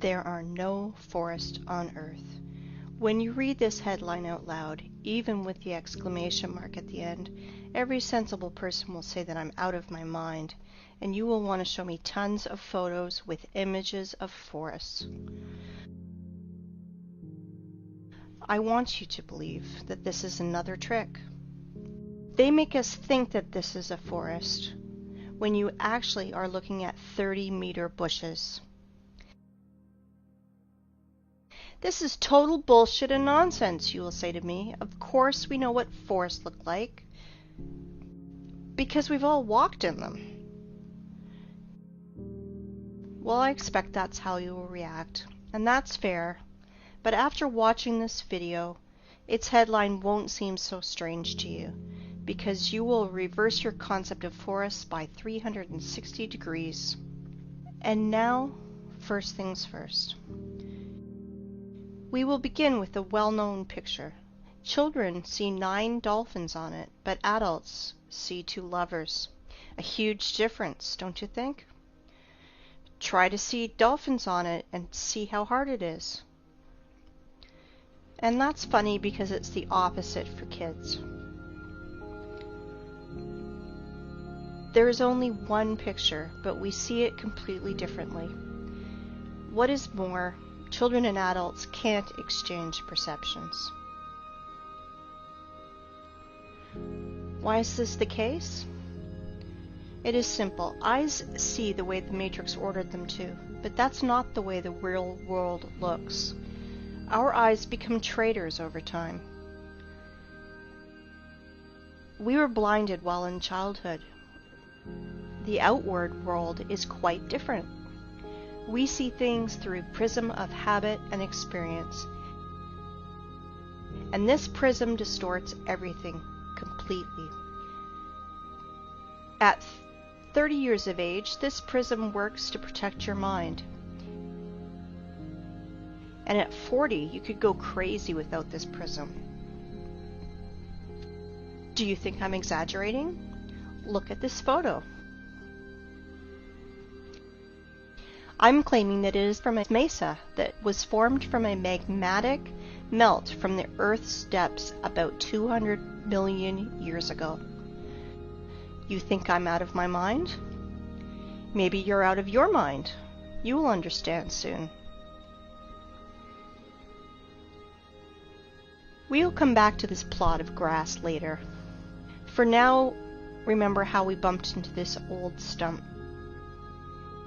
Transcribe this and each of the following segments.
There are no forests on Earth. When you read this headline out loud, even with the exclamation mark at the end, every sensible person will say that I'm out of my mind, and you will want to show me tons of photos with images of forests. I want you to believe that this is another trick. They make us think that this is a forest, when you actually are looking at 30-meter bushes. This is total bullshit and nonsense, you will say to me. Of course we know what forests look like, because we've all walked in them. Well, I expect that's how you will react, and that's fair, but after watching this video, its headline won't seem so strange to you, because you will reverse your concept of forests by 360 degrees. And now, first things first. We will begin with a well-known picture. Children see 9 dolphins on it, but adults see 2 lovers. A huge difference, don't you think? Try to see dolphins on it and see how hard it is. And that's funny because it's the opposite for kids. There is only one picture, but we see it completely differently. What is more, children and adults can't exchange perceptions. Why is this the case? It is simple. Eyes see the way the Matrix ordered them to, but that's not the way the real world looks. Our eyes become traitors over time. We were blinded while in childhood. The outward world is quite different. We see things through a prism of habit and experience. And this prism distorts everything completely. At 30 years of age, this prism works to protect your mind. And at 40, you could go crazy without this prism. Do you think I'm exaggerating? Look at this photo. I'm claiming that it is from a mesa that was formed from a magmatic melt from the Earth's depths about 200 million years ago. You think I'm out of my mind? Maybe you're out of your mind. You will understand soon. We'll come back to this plot of grass later. For now, remember how we bumped into this old stump.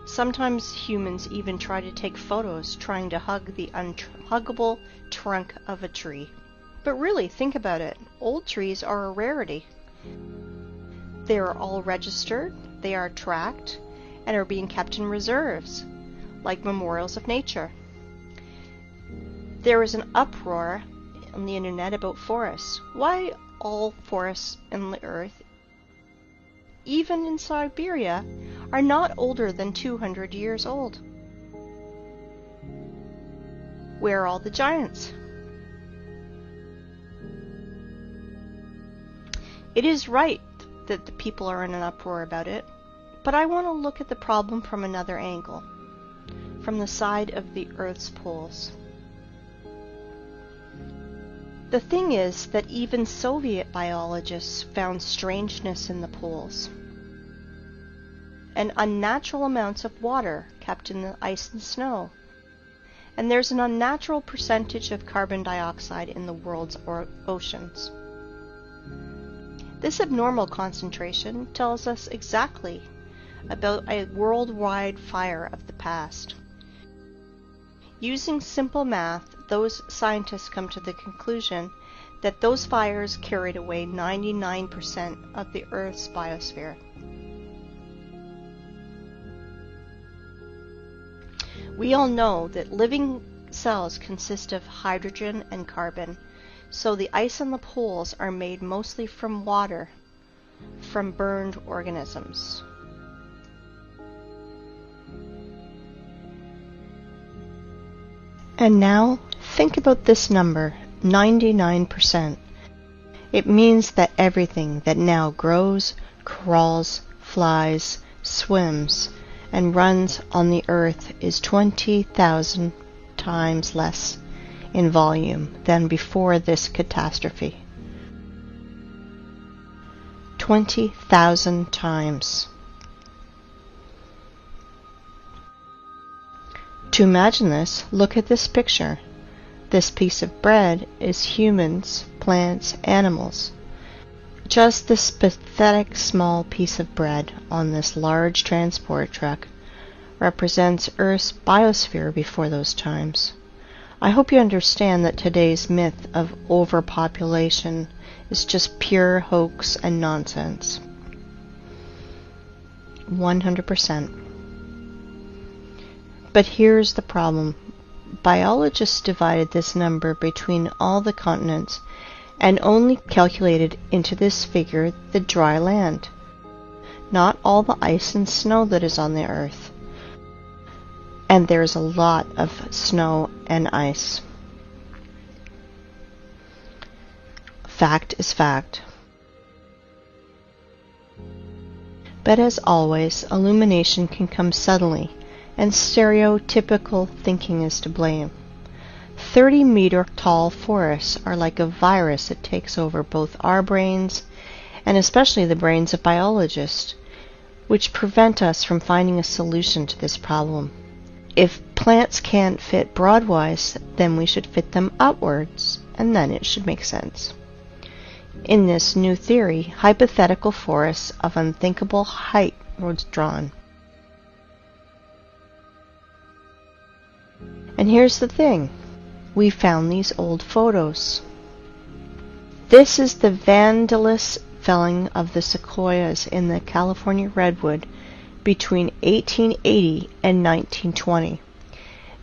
Sometimes humans even try to take photos trying to hug the unhuggable trunk of a tree. But really, think about it. Old trees are a rarity. They are all registered, they are tracked, and are being kept in reserves, like memorials of nature. There is an uproar on the internet about forests. Why all forests in the earth, even in Siberia, are not older than 200 years old? Where are all the giants? It is right that the people are in an uproar about it, but I want to look at the problem from another angle, from the side of the Earth's poles. The thing is that even Soviet biologists found strangeness in the poles, and unnatural amounts of water kept in the ice and snow, and there's an unnatural percentage of carbon dioxide in the world's oceans. This abnormal concentration tells us exactly about a worldwide fire of the past. Using simple math, those scientists come to the conclusion that those fires carried away 99% of the Earth's biosphere. We all know that living cells consist of hydrogen and carbon, so the ice on the poles are made mostly from water, from burned organisms. And now, think about this number, 99%. It means that everything that now grows, crawls, flies, swims, and runs on the earth is 20,000 times less in volume than before this catastrophe. 20,000 times. To imagine this, look at this picture. This piece of bread is humans, plants, animals. Just this pathetic small piece of bread on this large transport truck represents Earth's biosphere before those times. I hope you understand that today's myth of overpopulation is just pure hoax and nonsense. 100%. But here's the problem. Biologists divided this number between all the continents and only calculated into this figure the dry land, not all the ice and snow that is on the earth. And there's a lot of snow and ice. Fact is fact. But as always, illumination can come suddenly, and stereotypical thinking is to blame. 30-meter tall forests are like a virus that takes over both our brains and especially the brains of biologists, which prevent us from finding a solution to this problem. If plants can't fit broadwise, then we should fit them upwards, and then it should make sense. In this new theory, hypothetical forests of unthinkable height were drawn. And here's the thing. We found these old photos. This is the vandalous felling of the sequoias in the California redwood between 1880 and 1920.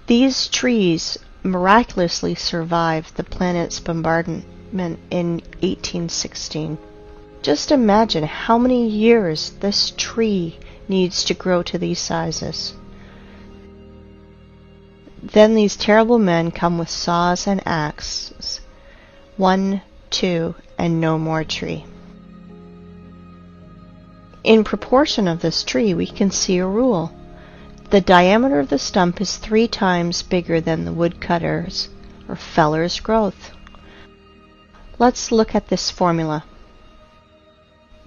These trees miraculously survived the planet's bombardment in 1816. Just imagine how many years this tree needs to grow to these sizes. Then these terrible men come with saws and axes. 1, 2, and no more tree. In proportion of this tree, we can see a rule. The diameter of the stump is 3 times bigger than the woodcutter's or feller's growth. Let's look at this formula.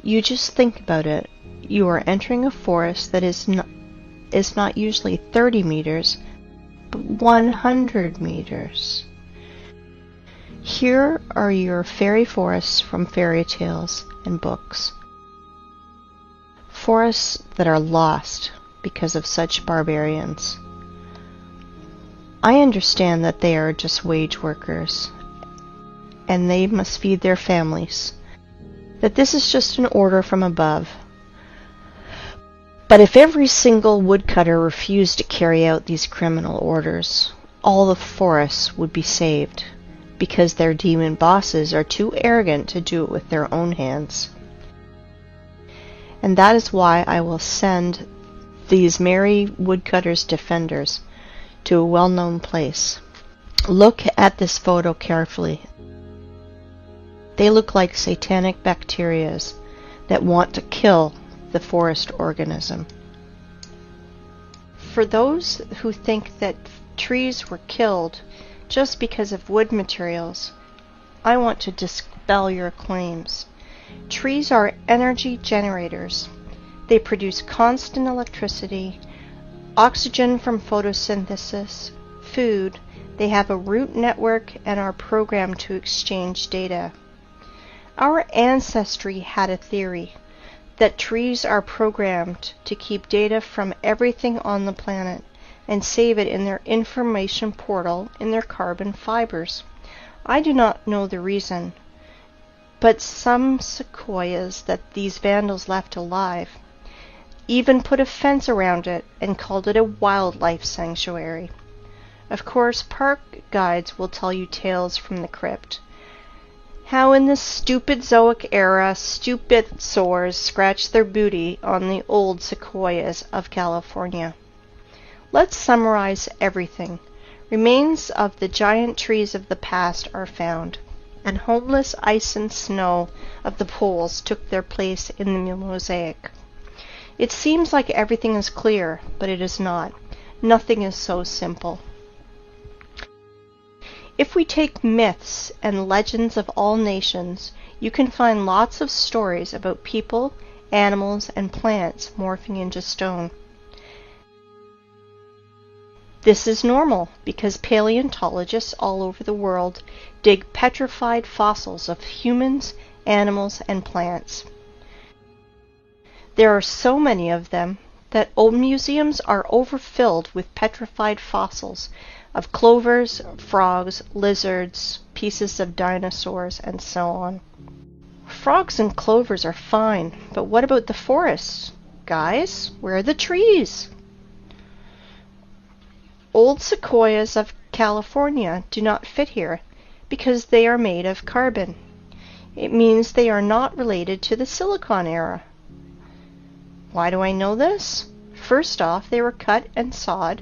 You just think about it. You are entering a forest that is not usually 30 meters, but 100 meters. Here are your fairy forests from fairy tales and books. Forests that are lost because of such barbarians. I understand that they are just wage workers, and they must feed their families, that this is just an order from above. But if every single woodcutter refused to carry out these criminal orders, all the forests would be saved, because their demon bosses are too arrogant to do it with their own hands. And that is why I will send these merry woodcutters' defenders to a well-known place. Look at this photo carefully. They look like satanic bacterias that want to kill the forest organism. For those who think that trees were killed just because of wood materials, I want to dispel your claims. Trees are energy generators. They produce constant electricity, oxygen from photosynthesis, food. They have a root network and are programmed to exchange data. Our ancestry had a theory that trees are programmed to keep data from everything on the planet and save it in their information portal in their carbon fibers. I do not know the reason, but some sequoias that these vandals left alive even put a fence around it and called it a wildlife sanctuary. Of course, park guides will tell you tales from the crypt. How in the stupid Zoic era, stupid sores scratched their booty on the old sequoias of California. Let's summarize everything. Remains of the giant trees of the past are found, and homeless ice and snow of the poles took their place in the mosaic. It seems like everything is clear, but it is not. Nothing is so simple. If we take myths and legends of all nations, you can find lots of stories about people, animals, and plants morphing into stone. This is normal because paleontologists all over the world dig petrified fossils of humans, animals, and plants. There are so many of them that old museums are overfilled with petrified fossils of clovers, frogs, lizards, pieces of dinosaurs, and so on. Frogs and clovers are fine, but what about the forests? Guys, where are the trees? Old sequoias of California do not fit here because they are made of carbon. It means they are not related to the Silicon era. Why do I know this? First off, they were cut and sawed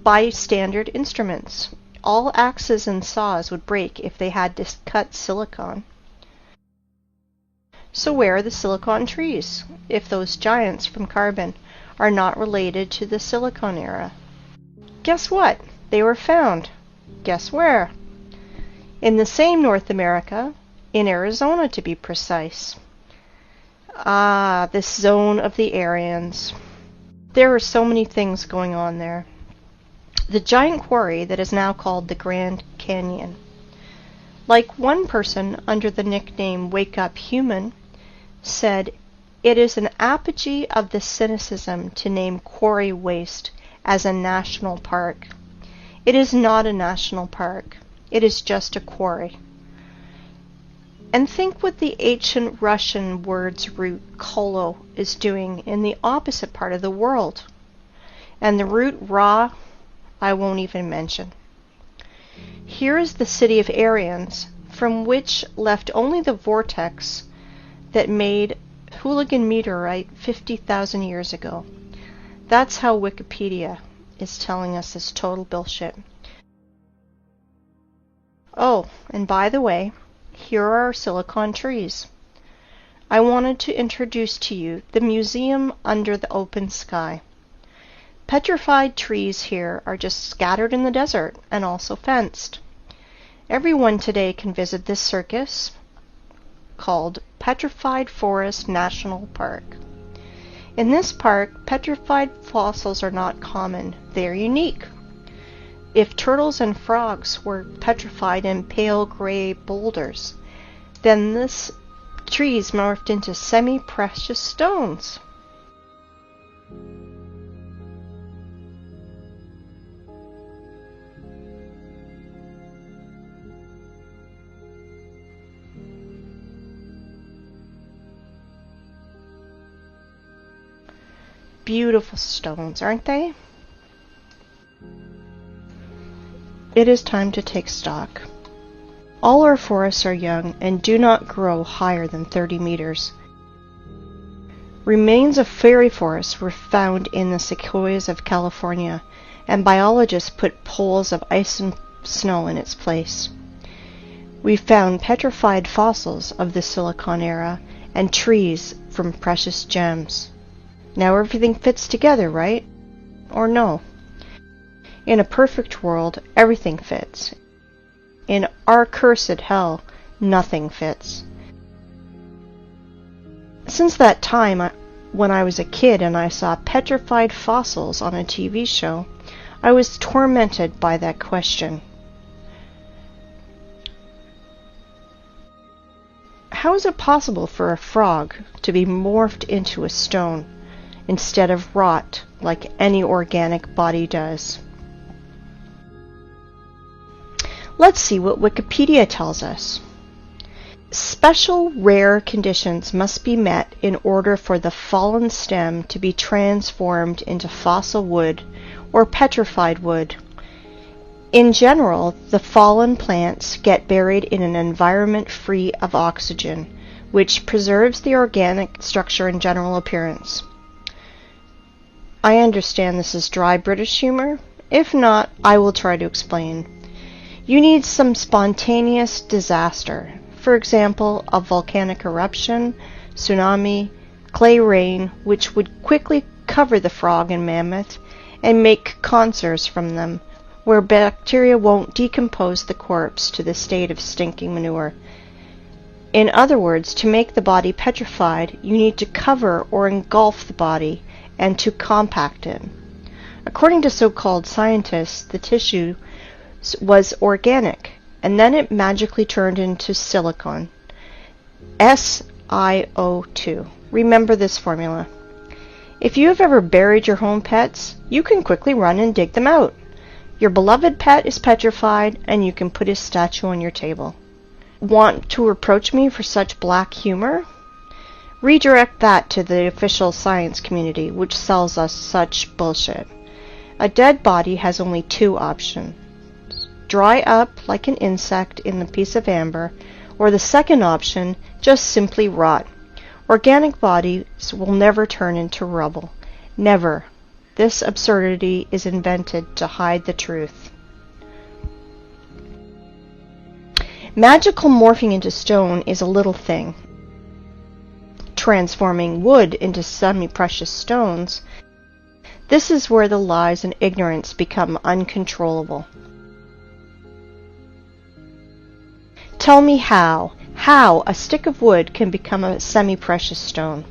by standard instruments. All axes and saws would break if they had to cut silicon. So where are the silicon trees, if those giants from carbon are not related to the Silicon era? Guess what? They were found. Guess where? In the same North America, in Arizona to be precise. Ah, this zone of the Aryans. There are so many things going on there. The giant quarry that is now called the Grand Canyon. Like one person under the nickname Wake Up Human said, it is an apogee of the cynicism to name Quarry Waste as a national park. It is not a national park. It is just a quarry. And think what the ancient Russian word's root kolo is doing in the opposite part of the world. And the root ra, I won't even mention. Here is the city of Aryans, from which left only the vortex that made Hooligan meteorite 50,000 years ago. That's how Wikipedia is telling us this total bullshit. Oh, and by the way, here are our silicon trees. I wanted to introduce to you the museum under the open sky. Petrified trees here are just scattered in the desert and also fenced. Everyone today can visit this circus called Petrified Forest National Park. In this park, petrified fossils are not common. They are unique. If turtles and frogs were petrified in pale gray boulders, then this trees morphed into semi-precious stones. Beautiful stones, aren't they? It is time to take stock. All our forests are young and do not grow higher than 30 meters. Remains of fairy forests were found in the sequoias of California, and biologists put poles of ice and snow in its place. We found petrified fossils of the Silicon era and trees from precious gems. Now everything fits together, right? Or no? In a perfect world, everything fits. In our cursed hell, nothing fits. Since that time, when I was a kid and I saw petrified fossils on a TV show, I was tormented by that question. How is it possible for a frog to be morphed into a stone instead of rot like any organic body does? Let's see what Wikipedia tells us. Special rare conditions must be met in order for the fallen stem to be transformed into fossil wood or petrified wood. In general, the fallen plants get buried in an environment free of oxygen, which preserves the organic structure and general appearance. I understand this is dry British humor. If not, I will try to explain. You need some spontaneous disaster. For example, a volcanic eruption, tsunami, clay rain, which would quickly cover the frog and mammoth and make conserves from them, where bacteria won't decompose the corpse to the state of stinking manure. In other words, to make the body petrified, you need to cover or engulf the body and to compact it. According to so-called scientists, the tissue was organic, and then it magically turned into silicon. SiO2. Remember this formula. If you have ever buried your home pets, you can quickly run and dig them out. Your beloved pet is petrified, and you can put his statue on your table. Want to reproach me for such black humor? Redirect that to the official science community, which sells us such bullshit. A dead body has only two options. Dry up like an insect in a piece of amber, or the second option, just simply rot. Organic bodies will never turn into rubble. Never. This absurdity is invented to hide the truth. Magical morphing into stone is a little thing. Transforming wood into semi-precious stones, this is where the lies and ignorance become uncontrollable. Tell me how a stick of wood can become a semi-precious stone.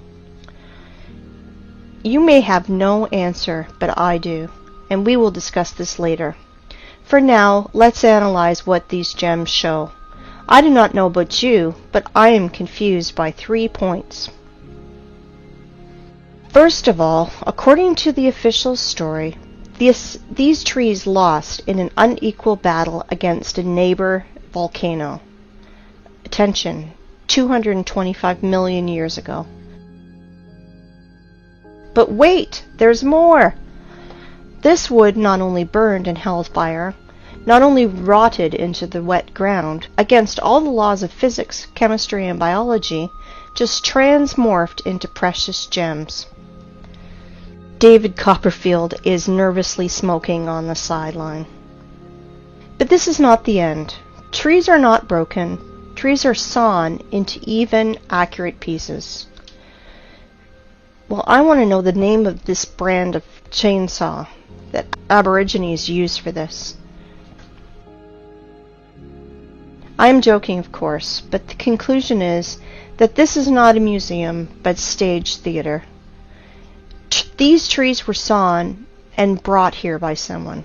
You may have no answer, but I do, and we will discuss this later. For now, let's analyze what these gems show. I do not know about you, but I am confused by 3 points. First of all, according to the official story, these trees lost in an unequal battle against a neighbor volcano. Attention, 225 million years ago. But wait, there's more! This wood not only burned in hell's fire, not only rotted into the wet ground, against all the laws of physics, chemistry, and biology, just transmorphed into precious gems. David Copperfield is nervously smoking on the sideline. But this is not the end. Trees are not broken. Trees are sawn into even, accurate pieces. Well, I want to know the name of this brand of chainsaw that Aborigines use for this. I am joking, of course, but the conclusion is that this is not a museum, but stage theater. These trees were sawn and brought here by someone.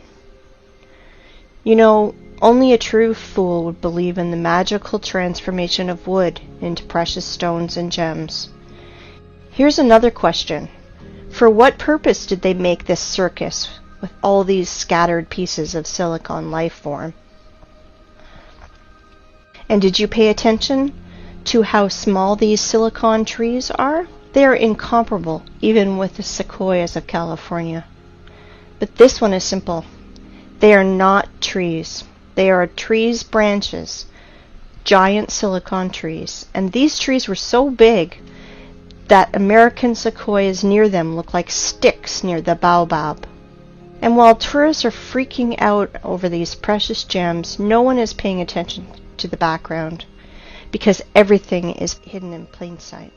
You know, only a true fool would believe in the magical transformation of wood into precious stones and gems. Here's another question. For what purpose did they make this circus with all these scattered pieces of silicon life form? And did you pay attention to how small these silicon trees are? They are incomparable, even with the sequoias of California. But this one is simple. They are not trees. They are trees' branches, giant silicon trees. And these trees were so big that American sequoias near them look like sticks near the baobab. And while tourists are freaking out over these precious gems, no one is paying attention to the background, because everything is hidden in plain sight.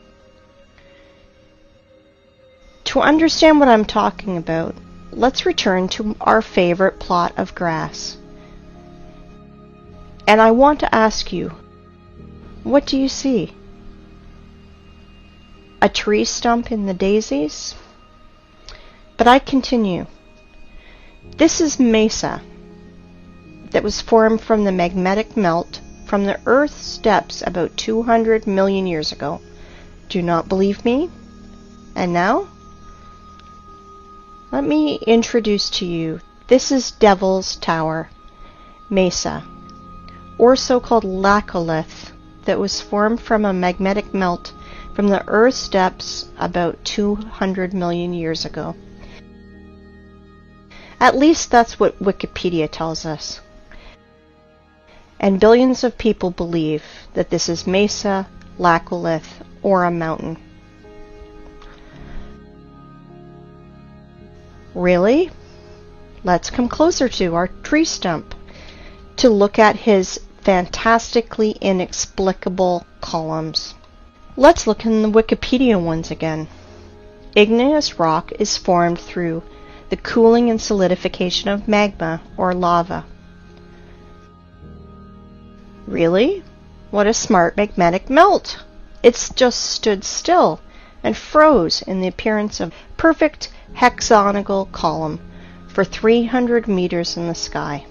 To understand what I'm talking about, let's return to our favorite plot of grass. And I want to ask you, what do you see? A tree stump in the daisies? But I continue. This is mesa that was formed from the magnetic melt from the Earth's depths about 200 million years ago. Do not believe me? And now? Let me introduce to you, this is Devil's Tower, mesa, or so-called laccolith, that was formed from a magnetic melt from the Earth's depths about 200 million years ago. At least that's what Wikipedia tells us. And billions of people believe that this is mesa, laccolith, or a mountain. Really? Let's come closer to our tree stump to look at his fantastically inexplicable columns. Let's look in the Wikipedia ones again. Igneous rock is formed through the cooling and solidification of magma or lava. Really? What a smart magnetic melt! It's just stood still and froze in the appearance of a perfect hexagonal column for 300 meters in the sky.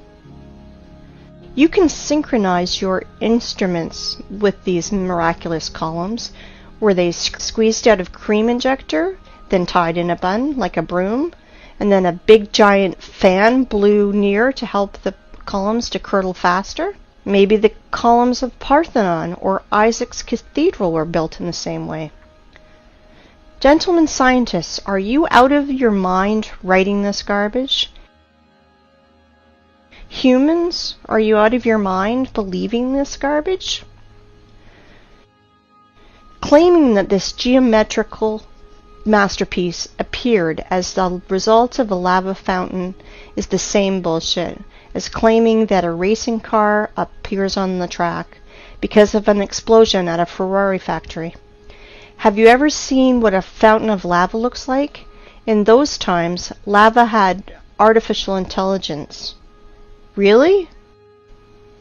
You can synchronize your instruments with these miraculous columns. Were they squeezed out of cream injector, then tied in a bun like a broom, and then a big giant fan blew near to help the columns to curdle faster? Maybe the columns of Parthenon or Isaac's Cathedral were built in the same way. Gentlemen scientists, are you out of your mind writing this garbage? Humans, are you out of your mind believing this garbage? Claiming that this geometrical masterpiece appeared as the result of a lava fountain is the same bullshit as claiming that a racing car appears on the track because of an explosion at a Ferrari factory. Have you ever seen what a fountain of lava looks like? In those times, lava had artificial intelligence. Really?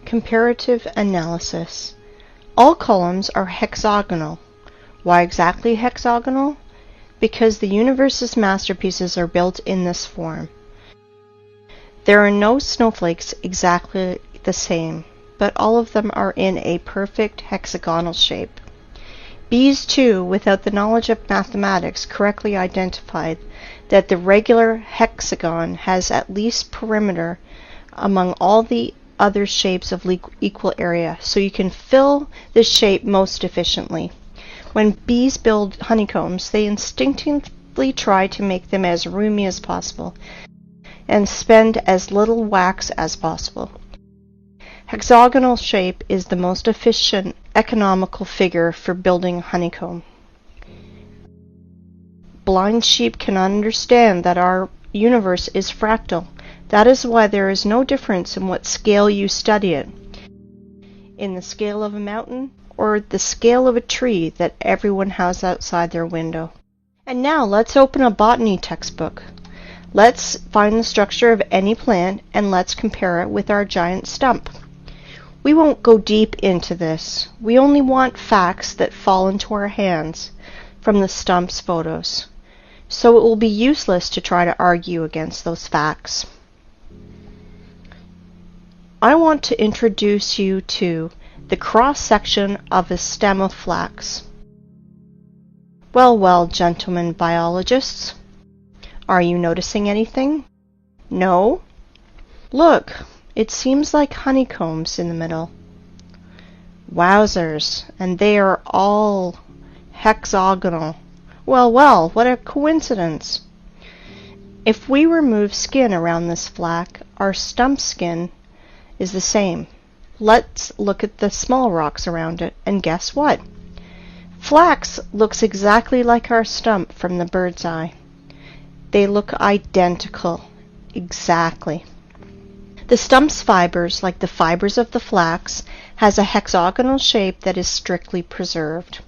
Comparative analysis. All columns are hexagonal. Why exactly hexagonal? Because the universe's masterpieces are built in this form. There are no snowflakes exactly the same, but all of them are in a perfect hexagonal shape. Bees, too, without the knowledge of mathematics, correctly identified that the regular hexagon has at least perimeter among all the other shapes of equal area, so you can fill the shape most efficiently. When bees build honeycombs, they instinctively try to make them as roomy as possible and spend as little wax as possible. Hexagonal shape is the most efficient, economical figure for building a honeycomb. Blind sheep cannot understand that our universe is fractal. That is why there is no difference in what scale you study it. In the scale of a mountain or the scale of a tree that everyone has outside their window. And now let's open a botany textbook. Let's find the structure of any plant and let's compare it with our giant stump. We won't go deep into this. We only want facts that fall into our hands from the stump's photos. So it will be useless to try to argue against those facts. I want to introduce you to the cross-section of a stem of flax. Well, gentlemen biologists, are you noticing anything? No? Look, it seems like honeycombs in the middle. Wowzers, and they are all hexagonal. Well, what a coincidence. If we remove skin around this flax, our stump skin is the same. Let's look at the small rocks around it, and guess what? Flax looks exactly like our stump from the bird's eye. They look identical. Exactly. The stump's fibers, like the fibers of the flax, has a hexagonal shape that is strictly preserved.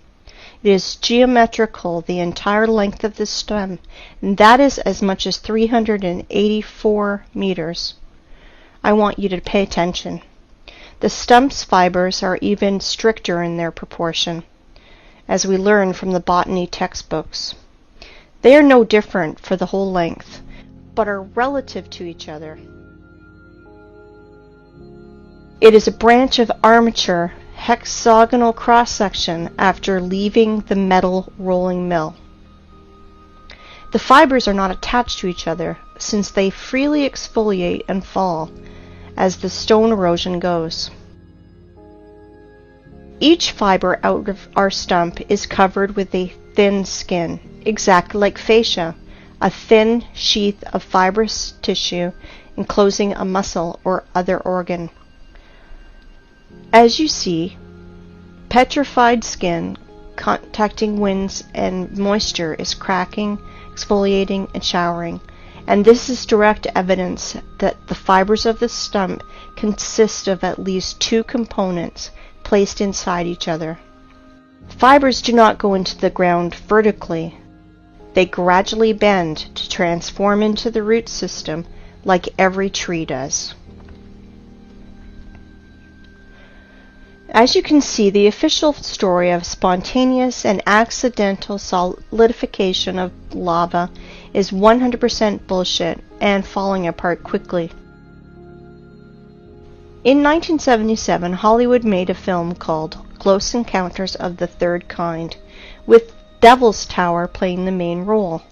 It is geometrical the entire length of the stem, and that is as much as 384 meters. I want you to pay attention. The stump's fibers are even stricter in their proportion, as we learn from the botany textbooks. They are no different for the whole length, but are relative to each other. It is a branch of armature hexagonal cross-section after leaving the metal rolling mill. The fibers are not attached to each other, since they freely exfoliate and fall as the stone erosion goes. Each fiber out of our stump is covered with a thin skin, exactly like fascia, a thin sheath of fibrous tissue enclosing a muscle or other organ. As you see, petrified skin contacting winds and moisture is cracking, exfoliating, and showering, and this is direct evidence that the fibers of the stump consist of at least two components placed inside each other. Fibers do not go into the ground vertically. They gradually bend to transform into the root system like every tree does. As you can see, the official story of spontaneous and accidental solidification of lava is 100% bullshit and falling apart quickly. In 1977, Hollywood made a film called Close Encounters of the Third Kind, with Devil's Tower playing the main role,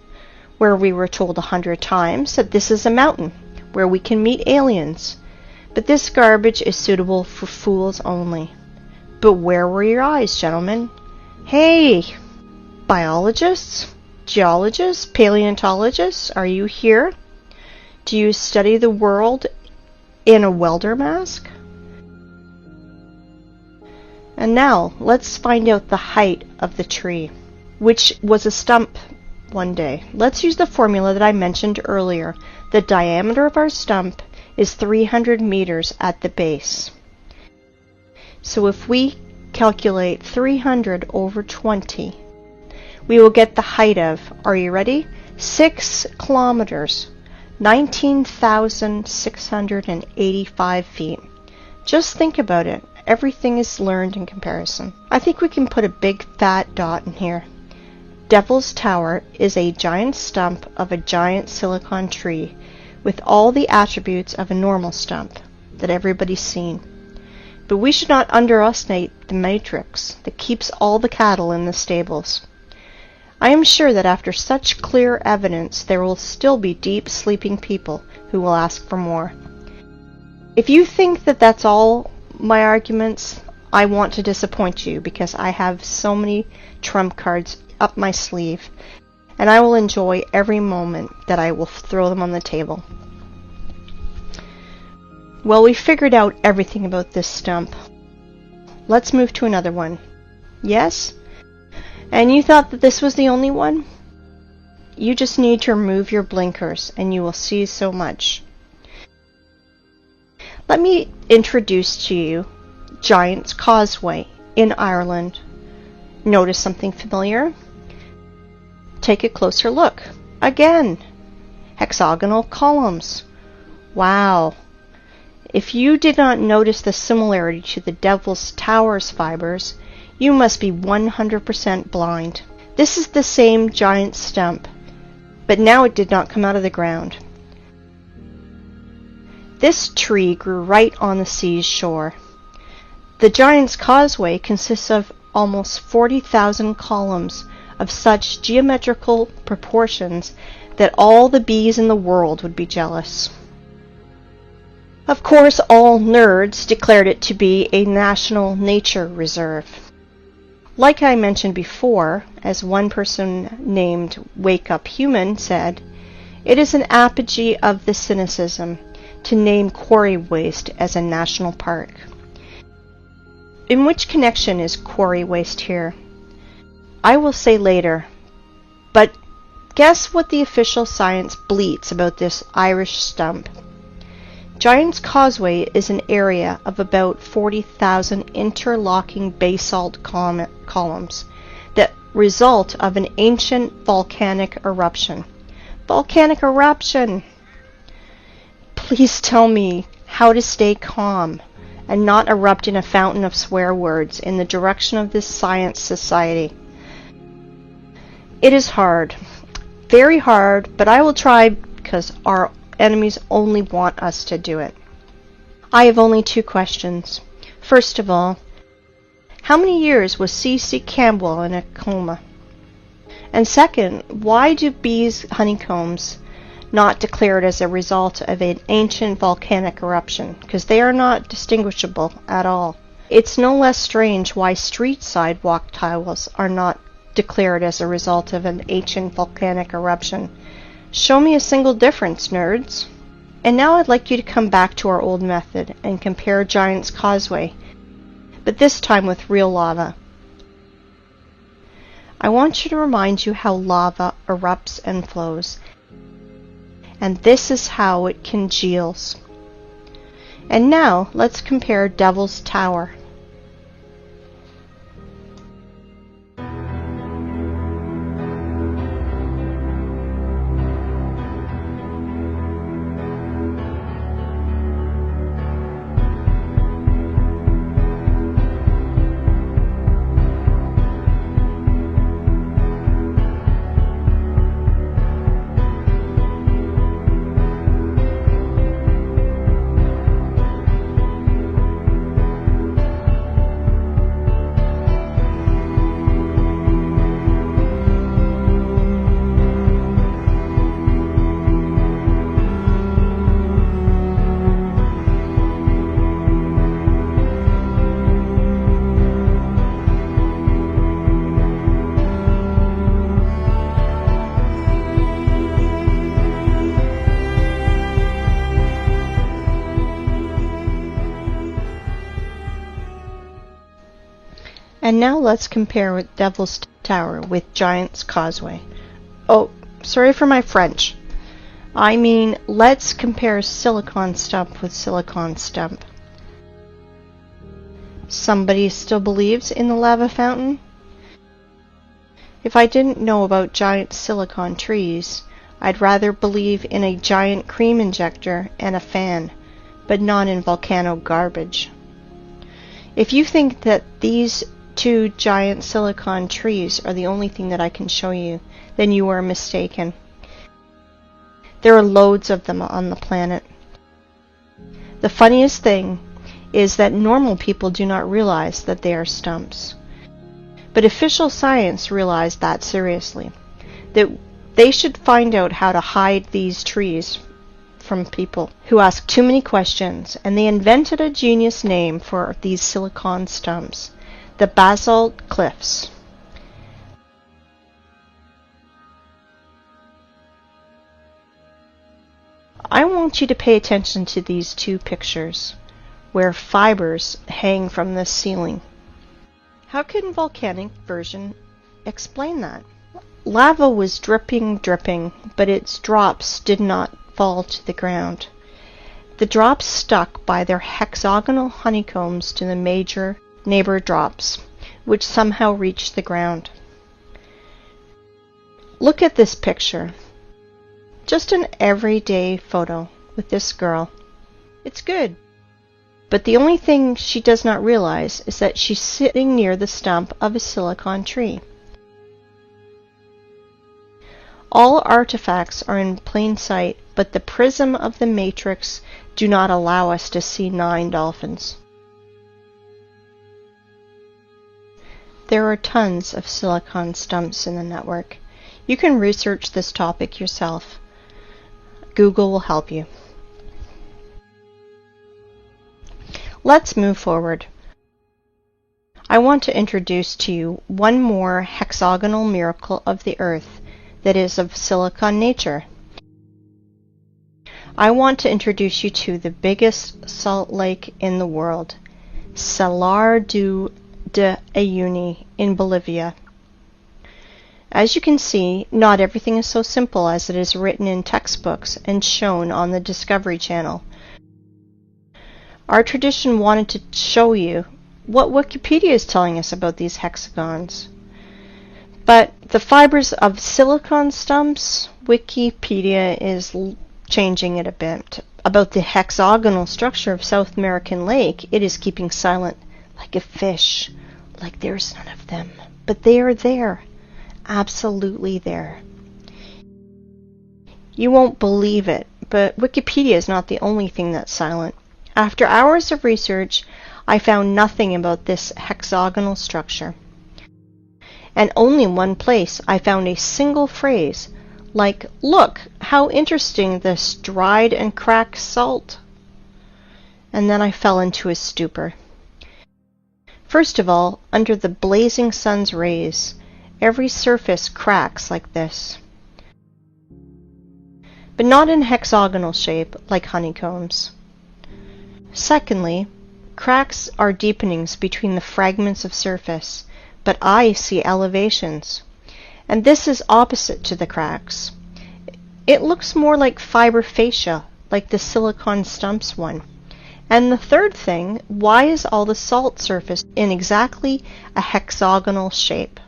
where we were told 100 times that this is a mountain where we can meet aliens, but this garbage is suitable for fools only. But where were your eyes, gentlemen? Hey, biologists, geologists, paleontologists, are you here? Do you study the world in a welder mask? And now, let's find out the height of the tree, which was a stump one day. Let's use the formula that I mentioned earlier. The diameter of our stump is 300 meters at the base. So if we calculate 300 over 20, we will get the height of, are you ready? 6 kilometers, 19,685 feet. Just think about it. Everything is learned in comparison. I think we can put a big fat dot in here. Devil's Tower is a giant stump of a giant silicon tree with all the attributes of a normal stump that everybody's seen. But we should not underestimate the matrix that keeps all the cattle in the stables. I am sure that after such clear evidence, there will still be deep sleeping people who will ask for more. If you think that that's all my arguments, I want to disappoint you, because I have so many trump cards up my sleeve, and I will enjoy every moment that I will throw them on the table. Well, we figured out everything about this stump. Let's move to another one. Yes? And you thought that this was the only one? You just need to remove your blinkers and you will see so much. Let me introduce to you Giant's Causeway in Ireland. Notice something familiar? Take a closer look. Again, hexagonal columns. Wow. If you did not notice the similarity to the Devil's Tower's fibers, you must be 100% blind. This is the same giant stump, but now it did not come out of the ground. This tree grew right on the sea's shore. The Giant's Causeway consists of almost 40,000 columns of such geometrical proportions that all the bees in the world would be jealous. Of course, all nerds declared it to be a national nature reserve. Like I mentioned before, as one person named Wake Up Human said, it is an apogee of the cynicism to name quarry waste as a national park. In which connection is quarry waste here? I will say later, but guess what the official science bleats about this Irish stump? Giant's Causeway is an area of about 40,000 interlocking basalt columns that result of an ancient volcanic eruption. Volcanic eruption! Please tell me how to stay calm and not erupt in a fountain of swear words in the direction of this science society. It is hard, very hard, but I will try, because our enemies only want us to do it. I have only 2 questions. First of all, how many years was C.C. Campbell in a coma? And second, why do bees' honeycombs not declared as a result of an ancient volcanic eruption? Because they are not distinguishable at all. It's no less strange why street sidewalk tiles are not declared as a result of an ancient volcanic eruption. Show me a single difference, nerds. And now I'd like you to come back to our old method and compare Giant's Causeway, but this time with real lava. I want you to remind you how lava erupts and flows, and this is how it congeals. And now let's compare Devil's Tower. And now let's compare with Devil's Tower with Giant's Causeway. Oh, sorry for my French. I mean, let's compare silicon stump with silicon stump. Somebody still believes in the lava fountain? If I didn't know about giant silicon trees, I'd rather believe in a giant cream injector and a fan, but not in volcano garbage. If you think that these two giant silicon trees are the only thing that I can show you, then you are mistaken. There are loads of them on the planet. The funniest thing is that normal people do not realize that they are stumps. But official science realized that seriously, that they should find out how to hide these trees from people who ask too many questions, and they invented a genius name for these silicon stumps, the basalt cliffs. I want you to pay attention to these two pictures, where fibers hang from the ceiling. How can volcanic version explain that? Lava was dripping, but its drops did not fall to the ground. The drops stuck by their hexagonal honeycombs to the major neighbor drops, which somehow reached the ground. Look at this picture. Just an everyday photo with this girl. It's good. But the only thing she does not realize is that she's sitting near the stump of a silicon tree. All artifacts are in plain sight, but the prism of the matrix do not allow us to see 9 dolphins. There are tons of silicon stumps in the network. You can research this topic yourself. Google will help you. Let's move forward. I want to introduce to you one more hexagonal miracle of the earth that is of silicon nature. I want to introduce you to the biggest salt lake in the world, Salar de Uyuni in Bolivia. As you can see, not everything is so simple as it is written in textbooks and shown on the Discovery Channel. Our tradition wanted to show you what Wikipedia is telling us about these hexagons. But the fibers of silicon stumps, Wikipedia is changing it a bit. About the hexagonal structure of South American Lake, it is keeping silent, like a fish, like there's none of them. But they are there, absolutely there. You won't believe it, but Wikipedia is not the only thing that's silent. After hours of research, I found nothing about this hexagonal structure. And only in one place I found a single phrase, like, "Look, how interesting this dried and cracked salt." And then I fell into a stupor. First of all, under the blazing sun's rays, every surface cracks like this. But not in hexagonal shape, like honeycombs. Secondly, cracks are deepenings between the fragments of surface, but I see elevations. And this is opposite to the cracks. It looks more like fiber fascia, like the silicon stumps one. And the third thing, why is all the salt surface in exactly a hexagonal shape?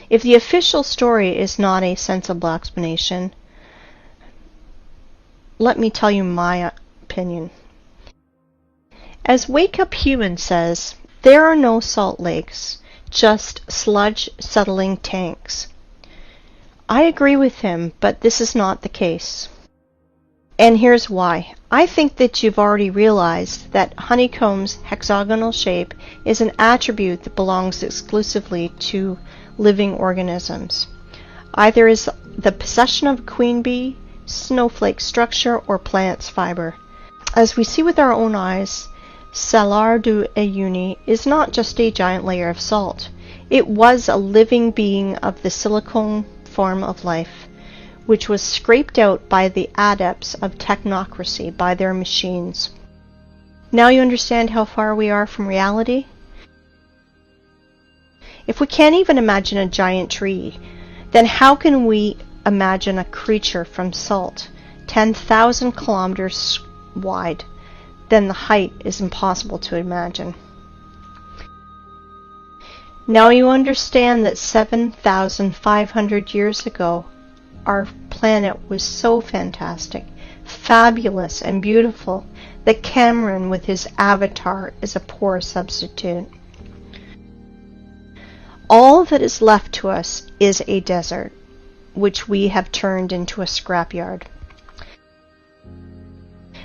If the official story is not a sensible explanation, let me tell you my opinion. As Wake Up Human says, there are no salt lakes, just sludge settling tanks. I agree with him, but this is not the case. And here's why. I think that you've already realized that honeycomb's hexagonal shape is an attribute that belongs exclusively to living organisms. Either is the possession of a queen bee, snowflake structure, or plant's fiber. As we see with our own eyes, Salar de Uyuni is not just a giant layer of salt. It was a living being of the silicone form of life, which was scraped out by the adepts of technocracy by their machines. Now you understand how far we are from reality? If we can't even imagine a giant tree, then how can we imagine a creature from salt, 10,000 kilometers wide? Then the height is impossible to imagine. Now you understand that 7,500 years ago, our planet was so fantastic, fabulous, and beautiful that Cameron with his avatar is a poor substitute. All that is left to us is a desert, which we have turned into a scrapyard.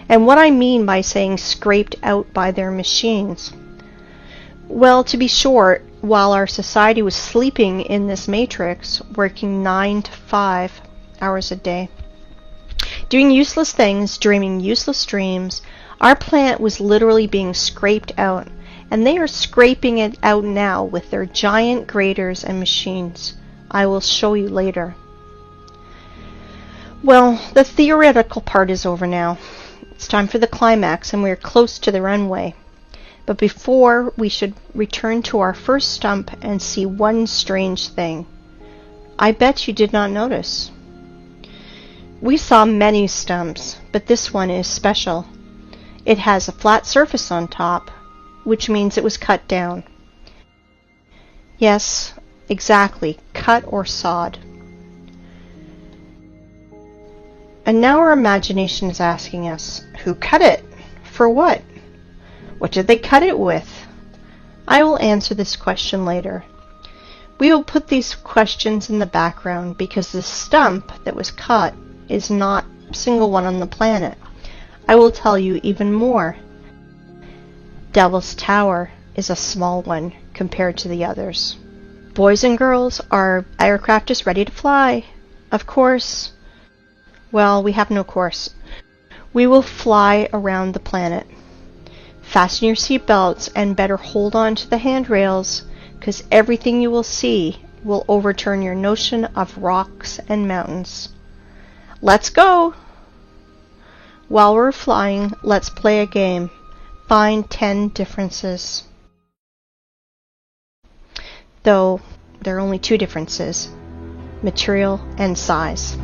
And what I mean by saying scraped out by their machines, well, to be short, while our society was sleeping in this matrix, working 9 to 5 hours a day, doing useless things, dreaming useless dreams, our planet was literally being scraped out, and they are scraping it out now with their giant graders and machines. I will show you later. Well, the theoretical part is over now. It's time for the climax, and we are close to the runway. But before, we should return to our first stump and see one strange thing. I bet you did not notice. We saw many stumps, but this one is special. It has a flat surface on top, which means it was cut down. Yes, exactly, cut or sawed. And now our imagination is asking us, who cut it? For what? What did they cut it with? I will answer this question later. We will put these questions in the background because the stump that was cut is not a single one on the planet. I will tell you even more. Devil's Tower is a small one compared to the others. Boys and girls, our aircraft is ready to fly. Of course. Well, we have no course. We will fly around the planet. Fasten your seatbelts and better hold on to the handrails, because everything you will see will overturn your notion of rocks and mountains. Let's go! While we're flying, let's play a game. Find 10 differences. Though there are only 2 differences, material and size.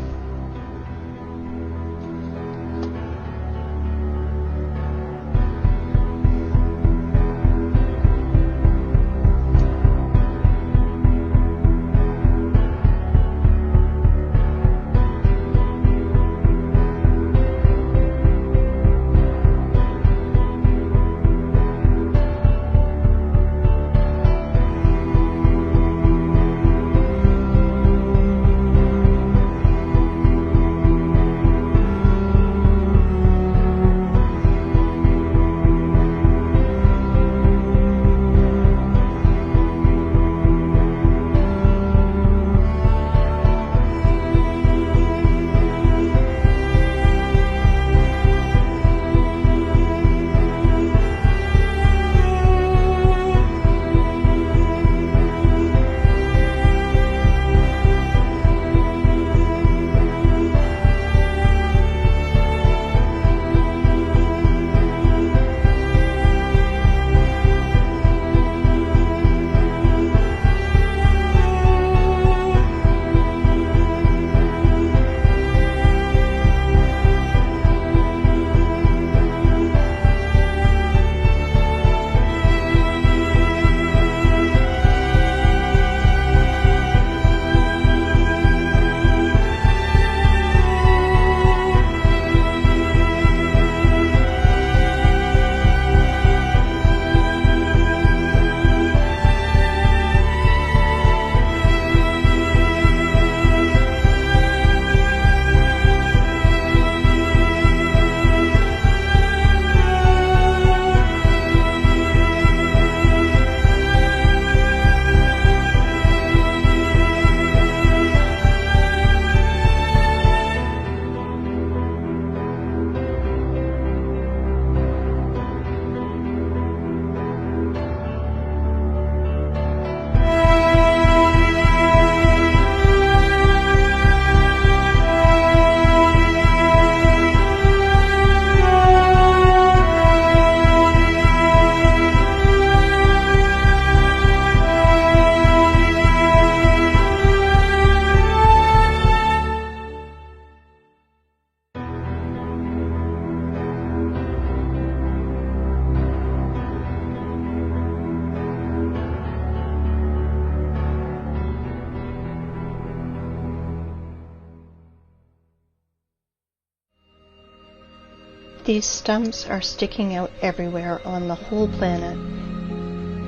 These stumps are sticking out everywhere on the whole planet.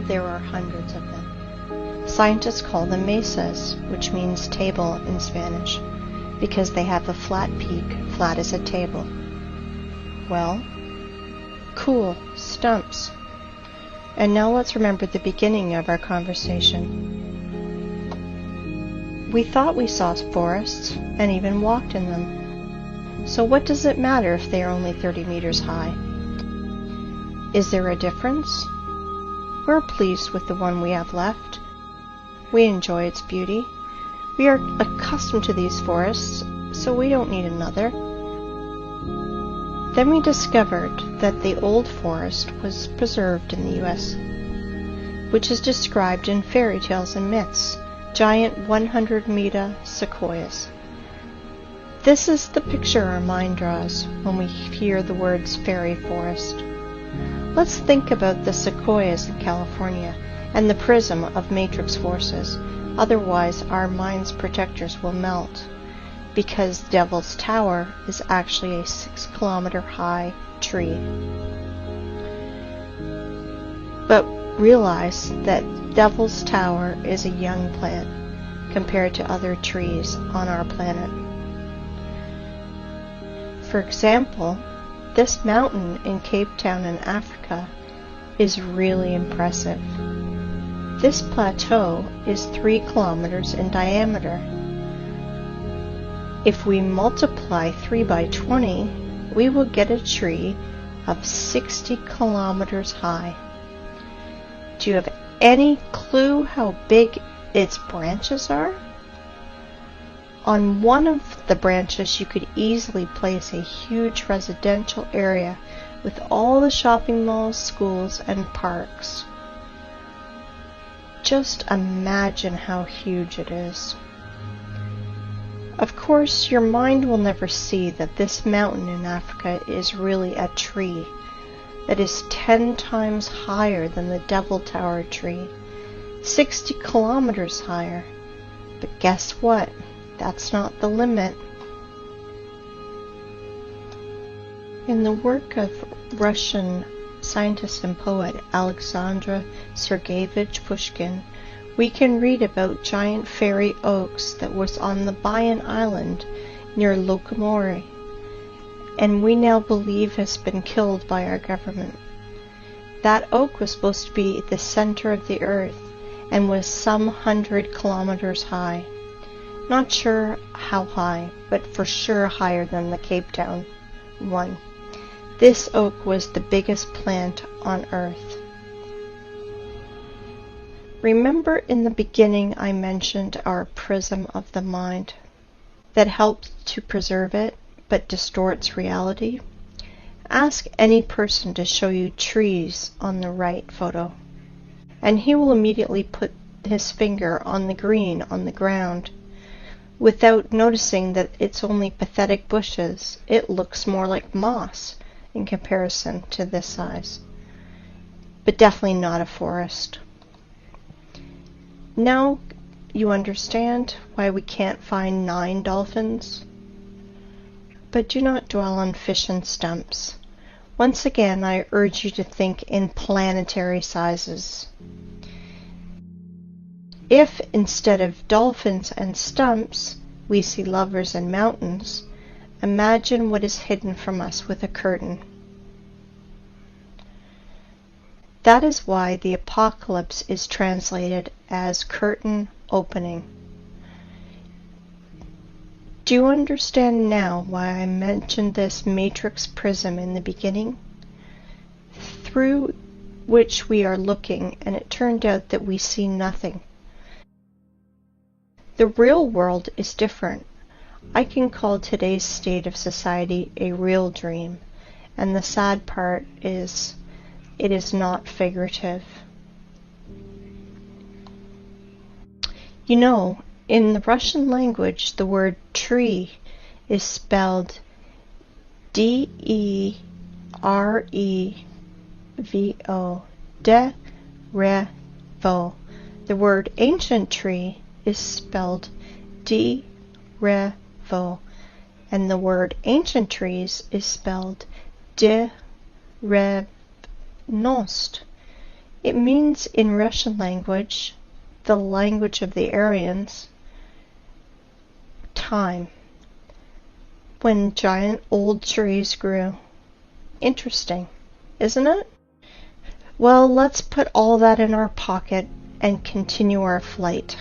There are hundreds of them. Scientists call them mesas, which means table in Spanish, because they have a flat peak, flat as a table. Well, cool, stumps. And now let's remember the beginning of our conversation. We thought we saw forests and even walked in them. So what does it matter if they are only 30 meters high? Is there a difference? We're pleased with the one we have left. We enjoy its beauty. We are accustomed to these forests, so we don't need another. Then we discovered that the old forest was preserved in the U.S., which is described in fairy tales and myths, giant 100-meter sequoias. This is the picture our mind draws when we hear the words fairy forest. Let's think about the sequoias in California and the prism of matrix forces, otherwise our mind's protectors will melt, because Devil's Tower is actually a 6-kilometer high tree. But realize that Devil's Tower is a young plant compared to other trees on our planet. For example, this mountain in Cape Town in Africa is really impressive. This plateau is 3 kilometers in diameter. If we multiply 3 by 20, we will get a tree of 60 kilometers high. Do you have any clue how big its branches are? On one of the branches, you could easily place a huge residential area with all the shopping malls, schools, and parks. Just imagine how huge it is. Of course, your mind will never see that this mountain in Africa is really a tree that is 10 times higher than the Devil Tower tree, 60 kilometers higher. But guess what? That's not the limit. In the work of Russian scientist and poet Alexander Sergeyevich Pushkin, we can read about giant fairy oaks that was on the Bayan Island near Lokomori, and we now believe has been killed by our government. That oak was supposed to be at the center of the earth and was some 100 kilometers high. Not sure how high, but for sure higher than the Cape Town one. This oak was the biggest plant on earth. Remember in the beginning I mentioned our prism of the mind that helps to preserve it but distorts reality? Ask any person to show you trees on the right photo, and he will immediately put his finger on the green on the ground. Without noticing that it's only pathetic bushes, it looks more like moss in comparison to this size. But definitely not a forest. Now you understand why we can't find 9 dolphins? But do not dwell on fish and stumps. Once again, I urge you to think in planetary sizes. If instead of dolphins and stumps, we see lovers and mountains, imagine what is hidden from us with a curtain. That is why the apocalypse is translated as curtain opening. Do you understand now why I mentioned this matrix prism in the beginning? Through which we are looking, and it turned out that we see nothing. The real world is different. I can call today's state of society a real dream, and the sad part is it is not figurative. You know, in the Russian language, the word tree is spelled D-E-R-E-V-O, de-re-vo. The word ancient tree is spelled D-re-vo, and the word ancient trees is spelled de revnost. It means in Russian language, the language of the Aryans, time, when giant old trees grew. Interesting, isn't it? Well, let's put all that in our pocket and continue our flight.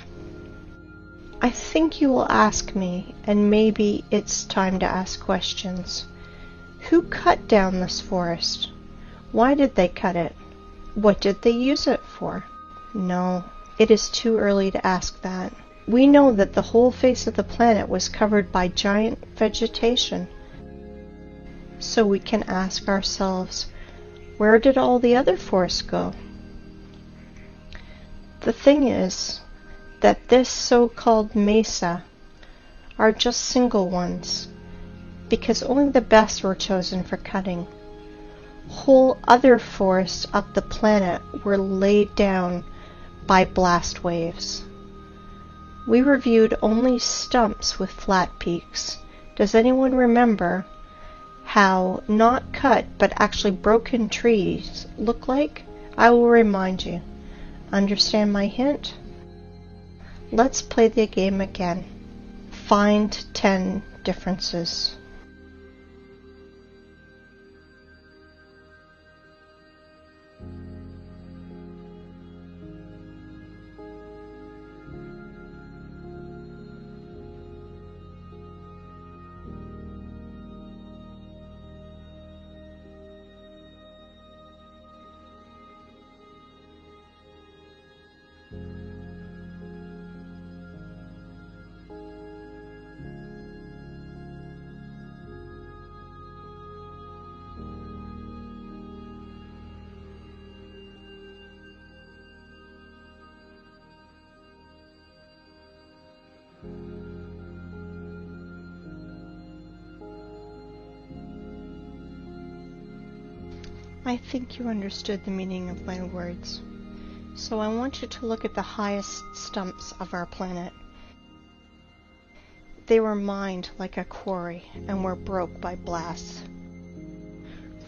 I think you will ask me, and maybe it's time to ask questions. Who cut down this forest? Why did they cut it? What did they use it for? No, it is too early to ask that. We know that the whole face of the planet was covered by giant vegetation. So we can ask ourselves, where did all the other forests go? The thing is that this so-called mesa are just single ones, because only the best were chosen for cutting. Whole other forests of the planet were laid down by blast waves. We reviewed only stumps with flat peaks. Does anyone remember how not cut but actually broken trees look like? I will remind you. Understand my hint? Let's play the game again. Find 10 differences. I think you understood the meaning of my words. So I want you to look at the highest stumps of our planet. They were mined like a quarry and were broke by blasts.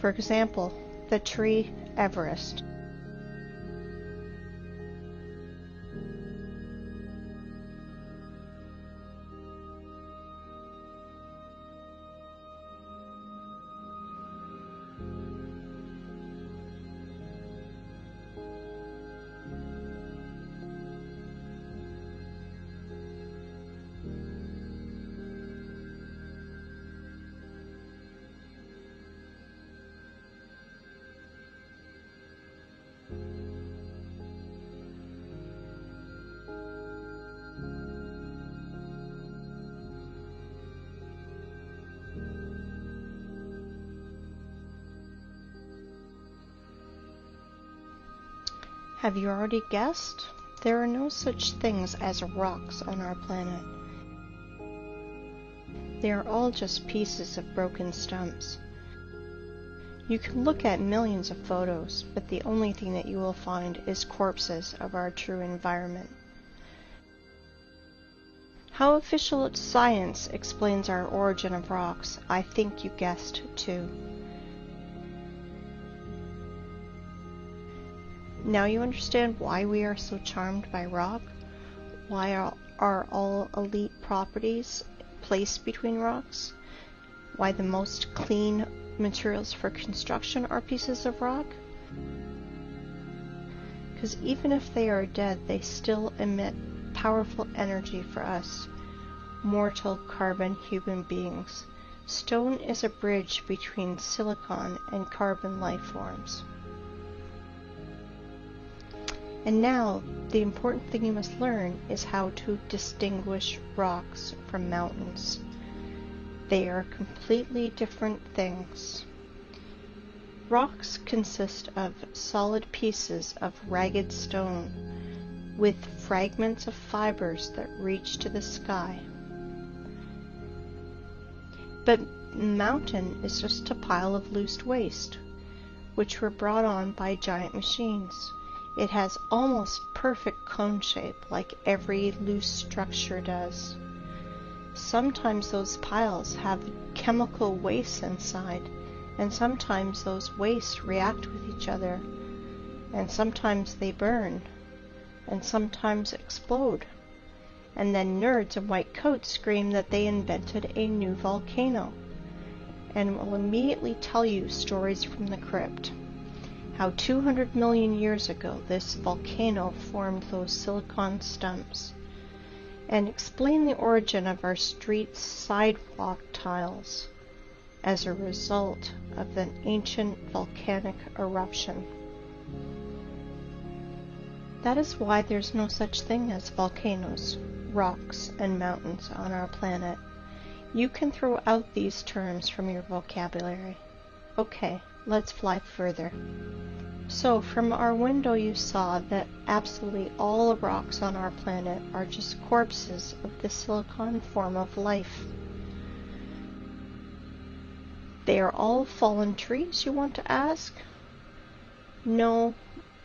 For example, the tree Everest. Have you already guessed? There are no such things as rocks on our planet. They are all just pieces of broken stumps. You can look at millions of photos, but the only thing that you will find is corpses of our true environment. How official science explains our origin of rocks, I think you guessed too. Now you understand why we are so charmed by rock? Why are all elite properties placed between rocks? Why the most clean materials for construction are pieces of rock? Because even if they are dead, they still emit powerful energy for us, mortal carbon human beings. Stone is a bridge between silicon and carbon life forms. And now, the important thing you must learn is how to distinguish rocks from mountains. They are completely different things. Rocks consist of solid pieces of ragged stone with fragments of fibers that reach to the sky. But mountain is just a pile of loose waste, which were brought on by giant machines. It has almost perfect cone shape, like every loose structure does. Sometimes those piles have chemical waste inside, and sometimes those wastes react with each other, and sometimes they burn, and sometimes explode, and then nerds in white coats scream that they invented a new volcano, and will immediately tell you stories from the crypt, how 200 million years ago this volcano formed those silicon stumps, and explain the origin of our street sidewalk tiles as a result of an ancient volcanic eruption. That is why there's no such thing as volcanoes, rocks, and mountains on our planet. You can throw out these terms from your vocabulary. Okay, let's fly further. So, from our window you saw that absolutely all the rocks on our planet are just corpses of the silicon form of life. They are all fallen trees, you want to ask? No,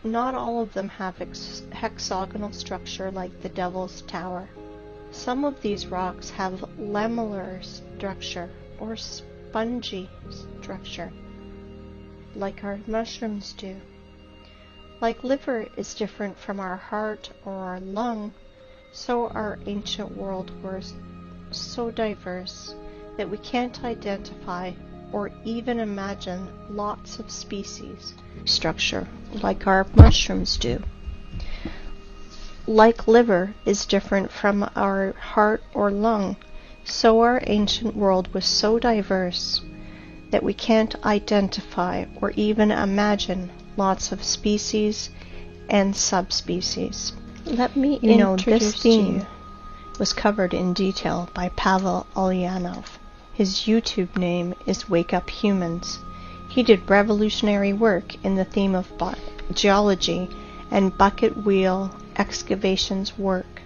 not all of them have hexagonal structure like the Devil's Tower. Some of these rocks have lamellar structure or spongy structure, like our mushrooms do. Like liver is different from our heart or our lung, so our ancient world was so diverse that we can't identify or even imagine lots of species structure like our mushrooms do. Like liver is different from our heart or lung, so our ancient world was so diverse that we can't identify or even imagine lots of species and subspecies. Let me this theme was covered in detail by Pavel Ulyanov. His YouTube name is Wake Up Humans. He did revolutionary work in the theme of geology and bucket wheel excavations work.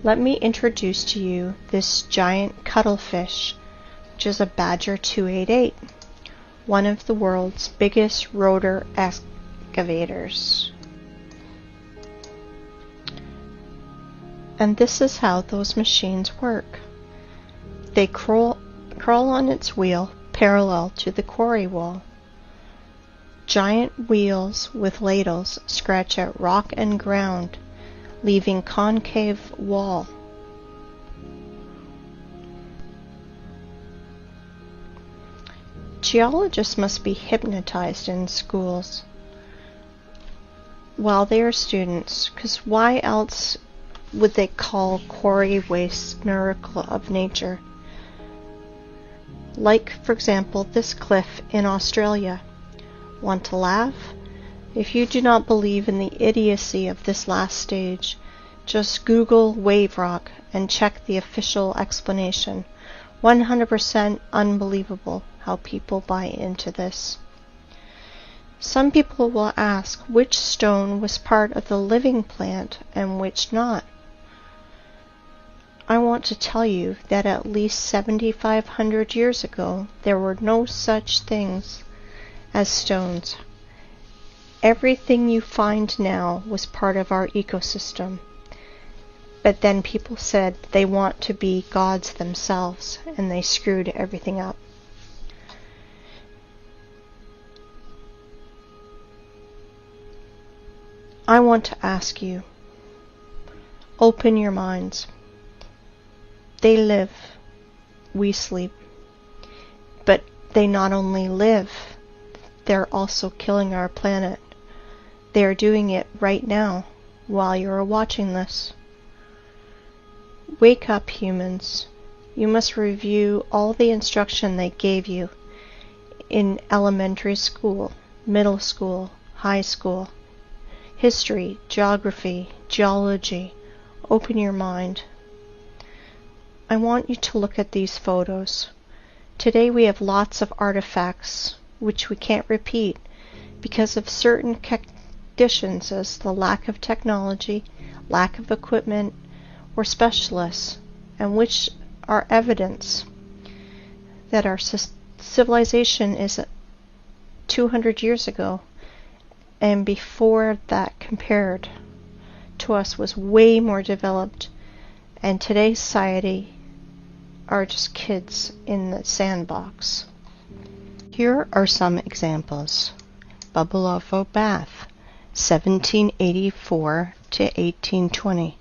Let me introduce to you this giant cuttlefish, which is a Badger 288, one of the world's biggest rotor excavators. And this is how those machines work. They crawl on its wheel parallel to the quarry wall. Giant wheels with ladles scratch at rock and ground, leaving concave wall. Geologists must be hypnotized in schools while they are students, because why else would they call quarry waste miracle of nature? Like, for example, this cliff in Australia. Want to laugh? If you do not believe in the idiocy of this last stage, just Google wave rock and check the official explanation. 100% unbelievable how people buy into this. Some people will ask which stone was part of the living plant and which not. I want to tell you that at least 7,500 years ago there were no such things as stones. Everything you find now was part of our ecosystem. But then people said they want to be gods themselves, and they screwed everything up. I want to ask you, open your minds. They live, we sleep. But they not only live, they're also killing our planet. They are doing it right now, while you are watching this. Wake up, humans. You must review all the instruction they gave you in elementary school, middle school, high school. History, geography, geology. Open your mind. I want you to look at these photos. Today we have lots of artifacts which we can't repeat because of certain conditions as the lack of technology, lack of equipment, or specialists, and which are evidence that our civilization is 200 years ago, and before that compared to us was way more developed, and today's society are just kids in the sandbox. Here are some examples. Bubbleovo Bath, 1784 to 1820.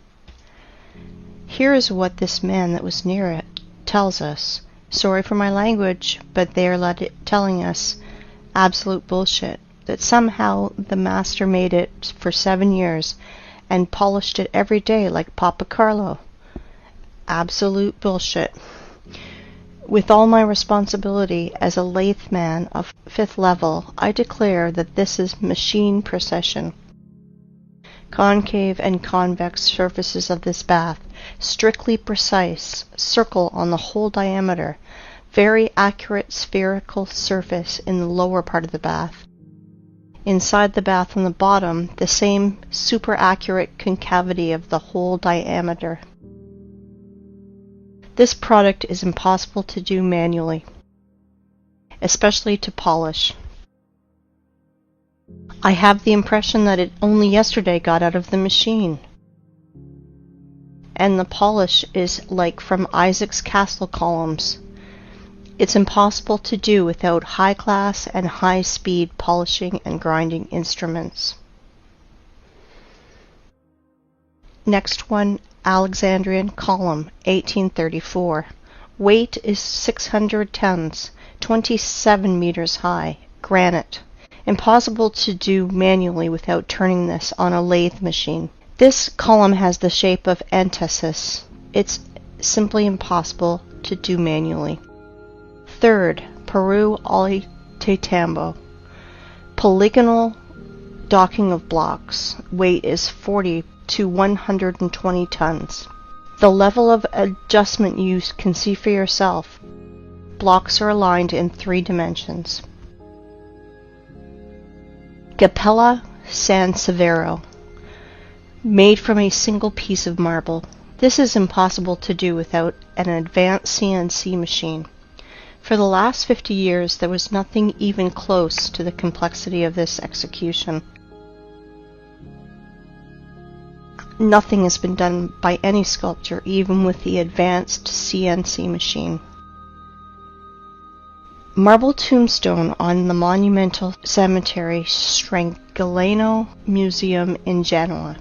Here is what this man that was near it tells us. Sorry for my language, but they are telling us absolute bullshit. That somehow the master made it for 7 years and polished it every day like Papa Carlo. Absolute bullshit. With all my responsibility as a lathe man of 5th level, I declare that this is machine precision. Concave and convex surfaces of this bath, strictly precise, circle on the whole diameter, very accurate spherical surface in the lower part of the bath. Inside the bath on the bottom, the same super accurate concavity of the whole diameter. This product is impossible to do manually, especially to polish. I have the impression that it only yesterday got out of the machine. And the polish is like from Isaac's castle columns. It's impossible to do without high-class and high-speed polishing and grinding instruments. Next one, Alexandrian column, 1834. Weight is 600 tons, 27 meters high, granite. Impossible to do manually without turning this on a lathe machine. This column has the shape of antithesis. It's simply impossible to do manually. Third, Peru Ollantaytambo. Polygonal docking of blocks. Weight is 40 to 120 tons. The level of adjustment you can see for yourself. Blocks are aligned in 3 dimensions. Capella San Severo. Made from a single piece of marble. This is impossible to do without an advanced CNC machine. For the last 50 years, there was nothing even close to the complexity of this execution. Nothing has been done by any sculptor, even with the advanced CNC machine. Marble tombstone on the monumental cemetery Strangolano Museum in Genoa.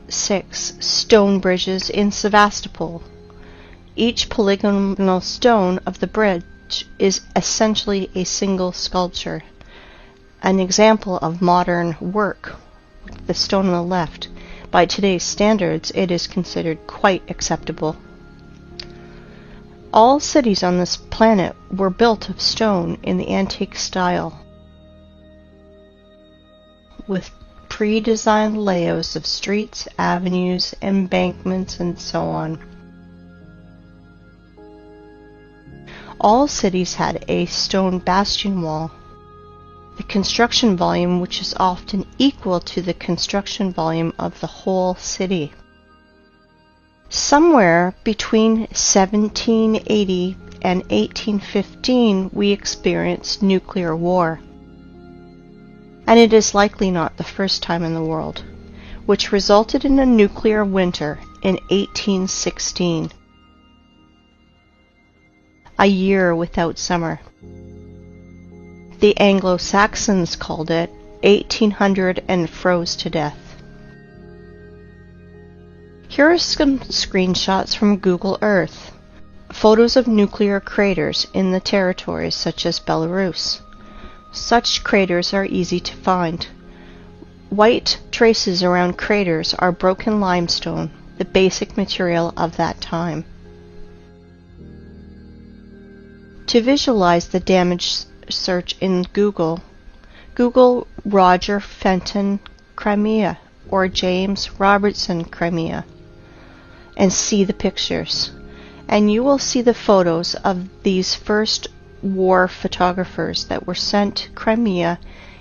6. Stone bridges in Sevastopol. Each polygonal stone of the bridge is essentially a single sculpture. An example of modern work. The stone on the left. By today's standards, it is considered quite acceptable. All cities on this planet were built of stone in the antique style, with pre-designed layouts of streets, avenues, embankments, and so on. All cities had a stone bastion wall. The construction volume, which is often equal to the construction volume of the whole city. Somewhere between 1780 and 1815 we experienced nuclear war. And it is likely not the first time in the world, which resulted in a nuclear winter in 1816. A year without summer. The Anglo-Saxons called it 1800 and froze to death. Here are some screenshots from Google Earth. Photos of nuclear craters in the territories such as Belarus. Such craters are easy to find. White traces around craters are broken limestone, the basic material of that time. To visualize the damage, search in Google Roger Fenton Crimea or James Robertson Crimea and see the pictures. And you will see the photos of these first war photographers that were sent to Crimea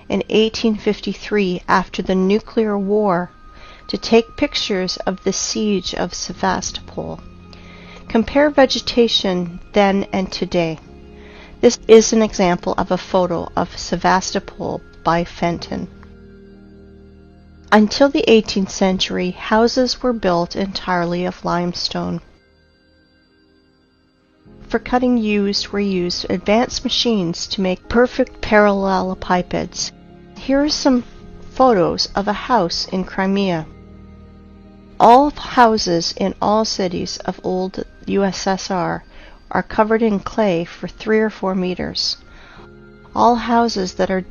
in 1853 after the nuclear war to take pictures of the siege of Sevastopol. Compare vegetation then and today. This is an example of a photo of Sevastopol by Fenton. Until the 18th century, houses were built entirely of limestone. for cutting were used advanced machines to make perfect parallelepipeds. Here are some photos of a house in Crimea. All houses in all cities of old USSR are covered in clay for 3 or 4 meters. All houses that are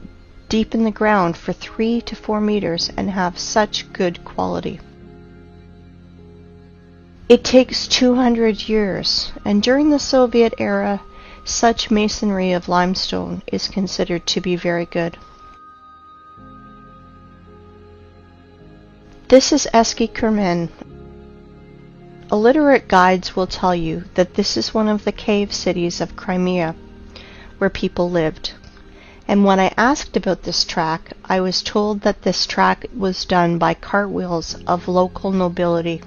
deep in the ground for 3 to 4 meters and have such good quality. It takes 200 years, and during the Soviet era, such masonry of limestone is considered to be very good. This is Eski Kermen. Illiterate guides will tell you that this is one of the cave cities of Crimea, where people lived. And when I asked about this track, I was told that this track was done by cartwheels of local nobility.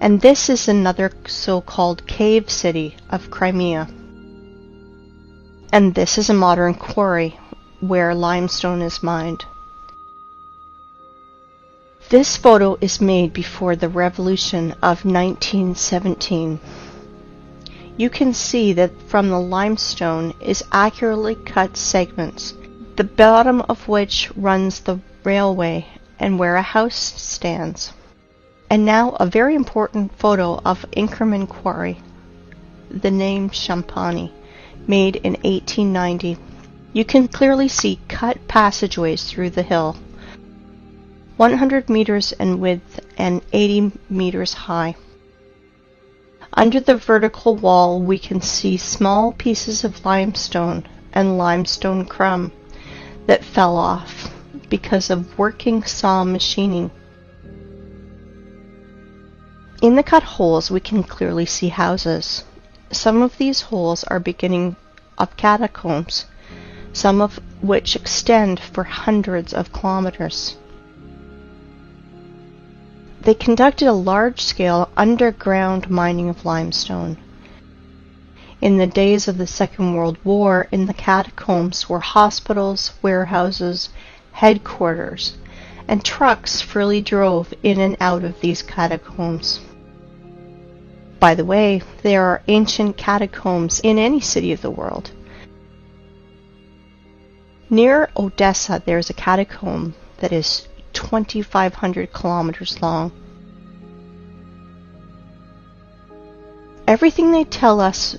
And this is another so-called cave city of Crimea. And this is a modern quarry where limestone is mined. This photo is made before the revolution of 1917. You can see that from the limestone is accurately cut segments, the bottom of which runs the railway and where a house stands. And now a very important photo of Inkerman Quarry, the name Champani, made in 1890. You can clearly see cut passageways through the hill, 100 meters in width and 80 meters high. Under the vertical wall we can see small pieces of limestone and limestone crumb that fell off because of working saw machining. In the cut holes we can clearly see houses. Some of these holes are beginning of catacombs, some of which extend for hundreds of kilometers. They conducted a large-scale underground mining of limestone. In the days of the Second World War, in the catacombs were hospitals, warehouses, headquarters, and trucks freely drove in and out of these catacombs. By the way, there are ancient catacombs in any city of the world. Near Odessa, there is a catacomb that is 2,500 kilometers long. Everything they tell us,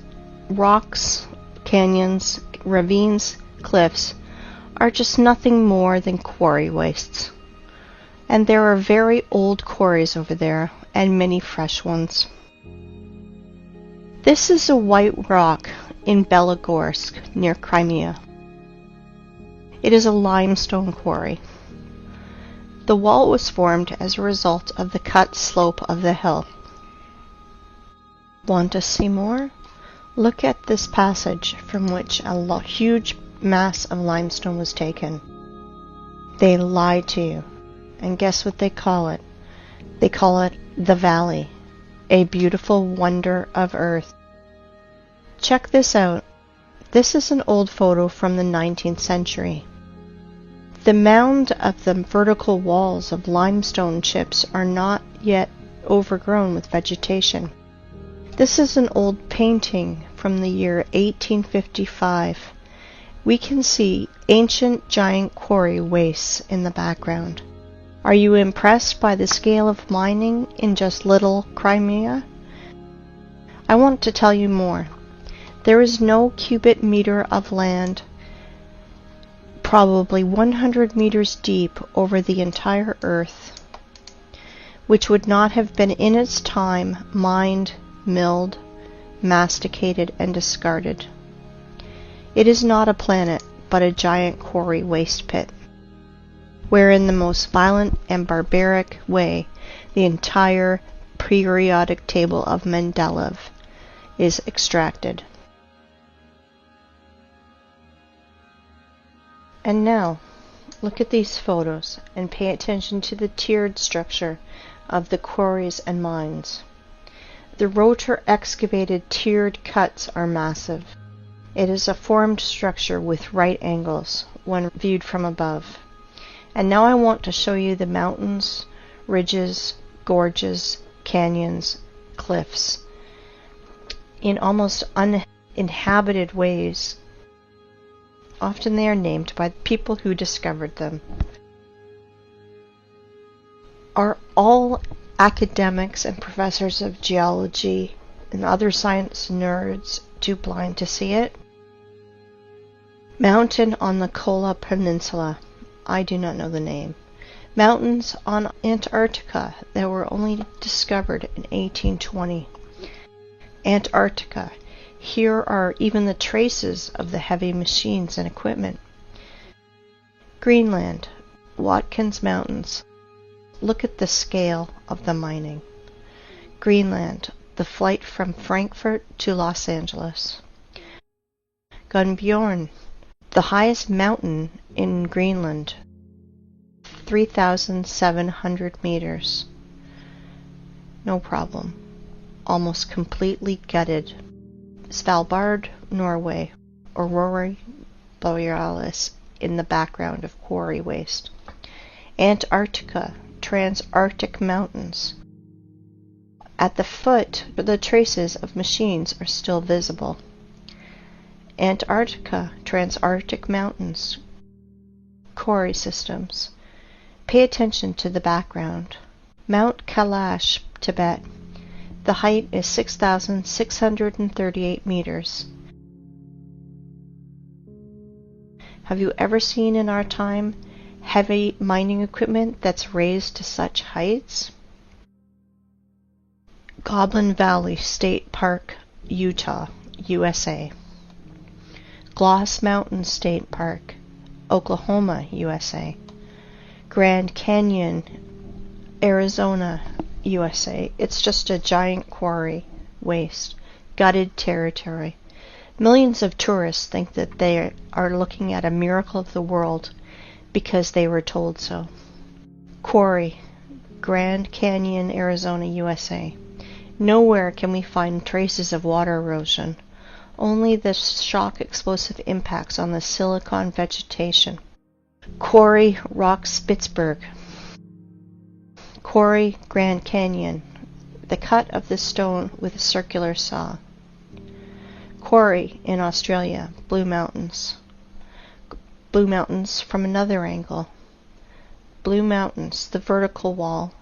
rocks, canyons, ravines, cliffs, are just nothing more than quarry wastes. And there are very old quarries over there, and many fresh ones. This is a white rock in Belogorsk, near Crimea. It is a limestone quarry. The wall was formed as a result of the cut slope of the hill. Want to see more? Look at this passage from which a huge mass of limestone was taken. They lied to you. And guess what they call it? They call it the Valley, a beautiful wonder of earth. Check this out. This is an old photo from the 19th century. The mound of the vertical walls of limestone chips are not yet overgrown with vegetation. This is an old painting from the year 1855. We can see ancient giant quarry wastes in the background. Are you impressed by the scale of mining in just little Crimea? I want to tell you more. There is no cubic meter of land, probably 100 meters deep over the entire earth, which would not have been in its time mined, milled, masticated, and discarded. It is not a planet, but a giant quarry waste pit, where in the most violent and barbaric way the entire periodic table of Mendeleev is extracted. And now, look at these photos and pay attention to the tiered structure of the quarries and mines. The rotor excavated tiered cuts are massive. It is a formed structure with right angles when viewed from above. And now I want to show you the mountains, ridges, gorges, canyons, cliffs, in almost uninhabited ways. Often they are named by the people who discovered them. Are all academics and professors of geology and other science nerds too blind to see it? Mountain on the Kola Peninsula. I do not know the name. Mountains on Antarctica that were only discovered in 1820. Antarctica. Here are even the traces of the heavy machines and equipment. Greenland. Watkins Mountains. Look at the scale of the mining. Greenland. The flight from Frankfurt to Los Angeles. Gunbjorn. The highest mountain in Greenland. 3,700 meters. No problem. Almost completely gutted. Svalbard, Norway. Aurora Borealis in the background of quarry waste. Antarctica, Transantarctic Mountains. At the foot, the traces of machines are still visible. Antarctica, Transantarctic Mountains. Quarry systems. Pay attention to the background. Mount Kailash, Tibet. The height is 6,638 meters. Have you ever seen in our time heavy mining equipment that's raised to such heights? Goblin Valley State Park, Utah, USA. Gloss Mountain State Park, Oklahoma, USA. Grand Canyon, Arizona, USA. It's just a giant quarry, waste, gutted territory. Millions of tourists think that they are looking at a miracle of the world because they were told so. Quarry, Grand Canyon, Arizona, USA. Nowhere can we find traces of water erosion, only the shock explosive impacts on the silicon vegetation. Quarry, Rock Spitzberg. Quarry, Grand Canyon. The cut of the stone with a circular saw. Quarry in Australia, Blue Mountains. Blue Mountains from another angle. Blue Mountains, the vertical wall.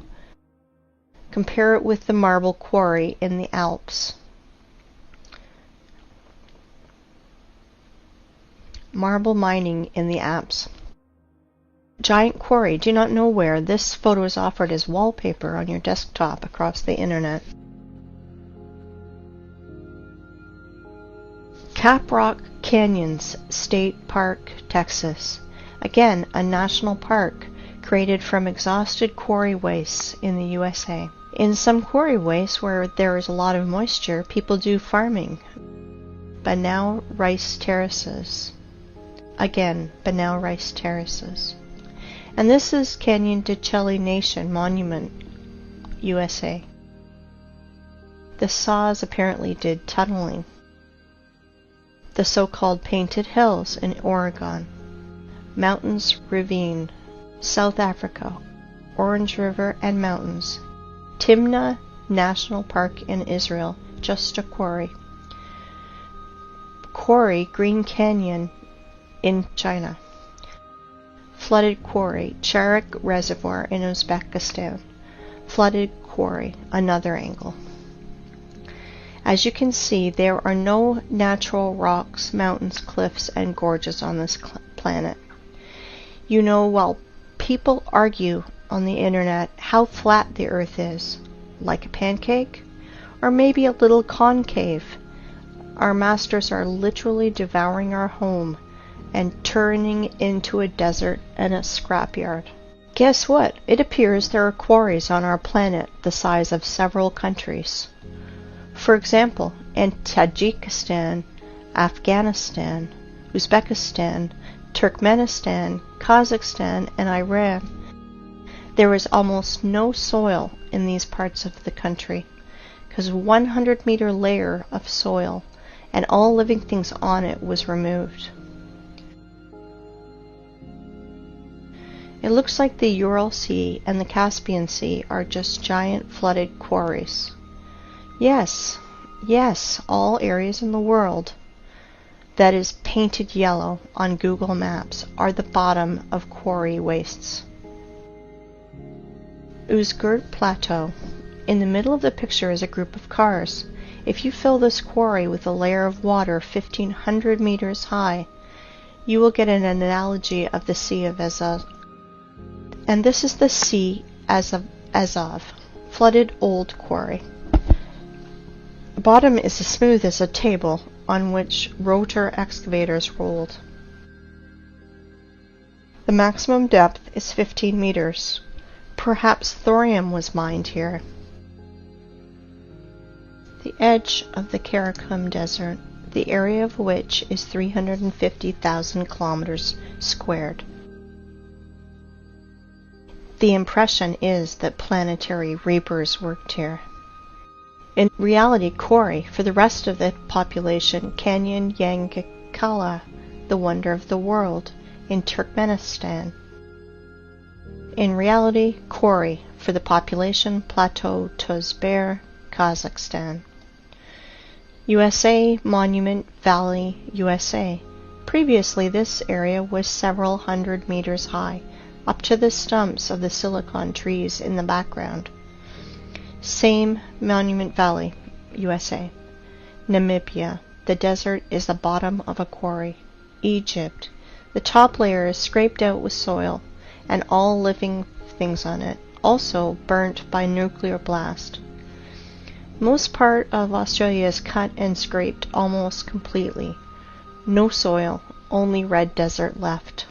Compare it with the marble quarry in the Alps. Marble mining in the Alps. Giant quarry. Do not know where. This photo is offered as wallpaper on your desktop across the internet. Caprock Canyons State Park, Texas. Again, a national park created from exhausted quarry wastes in the USA. In some quarry wastes where there is a lot of moisture, people do farming. Banao rice terraces. Again, Banao rice terraces. And this is Canyon de Chelly Nation Monument, USA. The saws apparently did tunneling. The so-called Painted Hills in Oregon. Mountains Ravine, South Africa. Orange River and Mountains. Timna National Park in Israel, just a quarry. Quarry, Green Canyon in China. Flooded quarry, Charak Reservoir in Uzbekistan. Flooded quarry, another angle. As you can see, there are no natural rocks, mountains, cliffs, and gorges on this planet. You know, while people argue on the internet how flat the Earth is, like a pancake, or maybe a little concave, our masters are literally devouring our home and turning into a desert and a scrapyard. Guess what? It appears there are quarries on our planet the size of several countries. For example, in Tajikistan, Afghanistan, Uzbekistan, Turkmenistan, Kazakhstan, and Iran, there is almost no soil in these parts of the country, because a 100-meter layer of soil and all living things on it was removed. It looks like the Ural Sea and the Caspian Sea are just giant flooded quarries. Yes, all areas in the world that is painted yellow on Google Maps are the bottom of quarry wastes. Uzgurt Plateau. In the middle of the picture is a group of cars. If you fill this quarry with a layer of water 1,500 meters high, you will get an analogy of the Sea of Azov. And this is the Sea Azov, flooded old quarry. The bottom is as smooth as a table on which rotor excavators rolled. The maximum depth is 15 meters. Perhaps thorium was mined here. The edge of the Karakum Desert, the area of which is 350,000 kilometers squared. The impression is that planetary reapers worked here. In reality, Kori, for the rest of the population, Canyon Yangakala, the wonder of the world, in Turkmenistan. In reality, Kori, for the population, Plateau Tozber, Kazakhstan. USA Monument Valley, USA. Previously, this area was several hundred meters high, up to the stumps of the silicon trees in the background. Same Monument Valley, USA. Namibia. The desert is the bottom of a quarry. Egypt. The top layer is scraped out with soil and all living things on it, also burnt by nuclear blast. Most part of Australia is cut and scraped almost completely. No soil, only red desert left.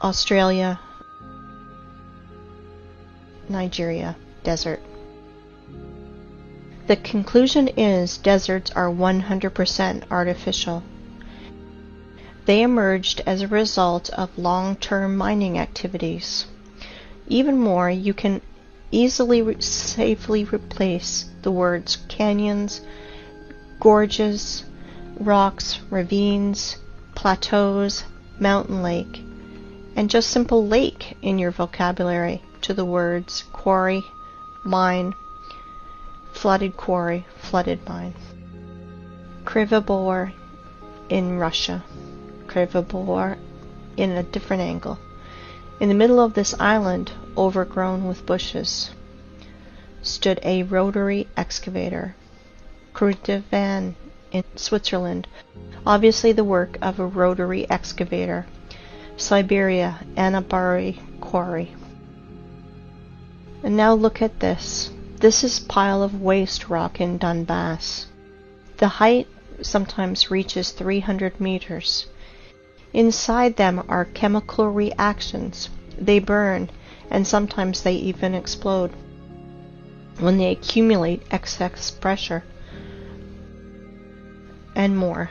Australia, Nigeria. Desert. The conclusion is deserts are 100% artificial. They emerged as a result of long-term mining activities. Even more, you can easily safely replace the words canyons, gorges, rocks, ravines, plateaus, mountain lake, and just simple lake in your vocabulary to the words quarry, mine, flooded quarry, flooded mine. Krivobor in Russia. Krivobor in a different angle. In the middle of this island, overgrown with bushes, stood a rotary excavator. Kruitvan in Switzerland, obviously the work of a rotary excavator. Siberia, Anabari quarry. And now look at this. This is pile of waste rock in Donbass. The height sometimes reaches 300 meters. Inside them are chemical reactions. They burn, and sometimes they even explode when they accumulate excess pressure, and more.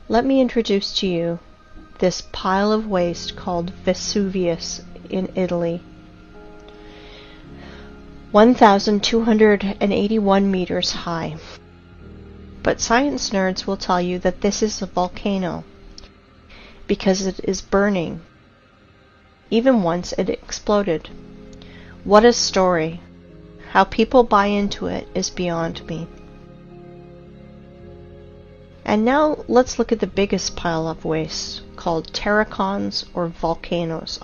Let me introduce to you this pile of waste called Vesuvius in Italy. 1,281 meters high. But science nerds will tell you that this is a volcano because it is burning. Even once it exploded. What a story. How people buy into it is beyond me. And now let's look at the biggest pile of waste, called terracons or volcanoes.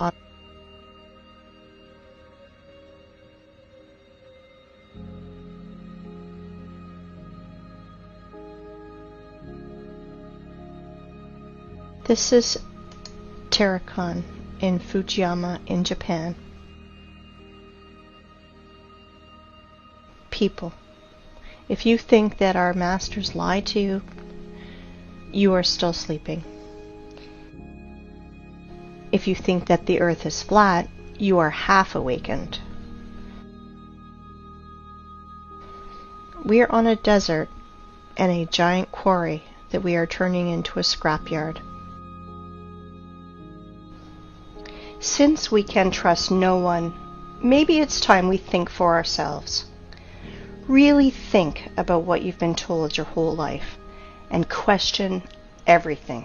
This is terracon in Fujiyama in Japan. People, if you think that our masters lie to you, you are still sleeping. If you think that the earth is flat, you are half awakened. We are on a desert and a giant quarry that we are turning into a scrapyard. Since we can trust no one, maybe it's time we think for ourselves. Really think about what you've been told your whole life and question everything.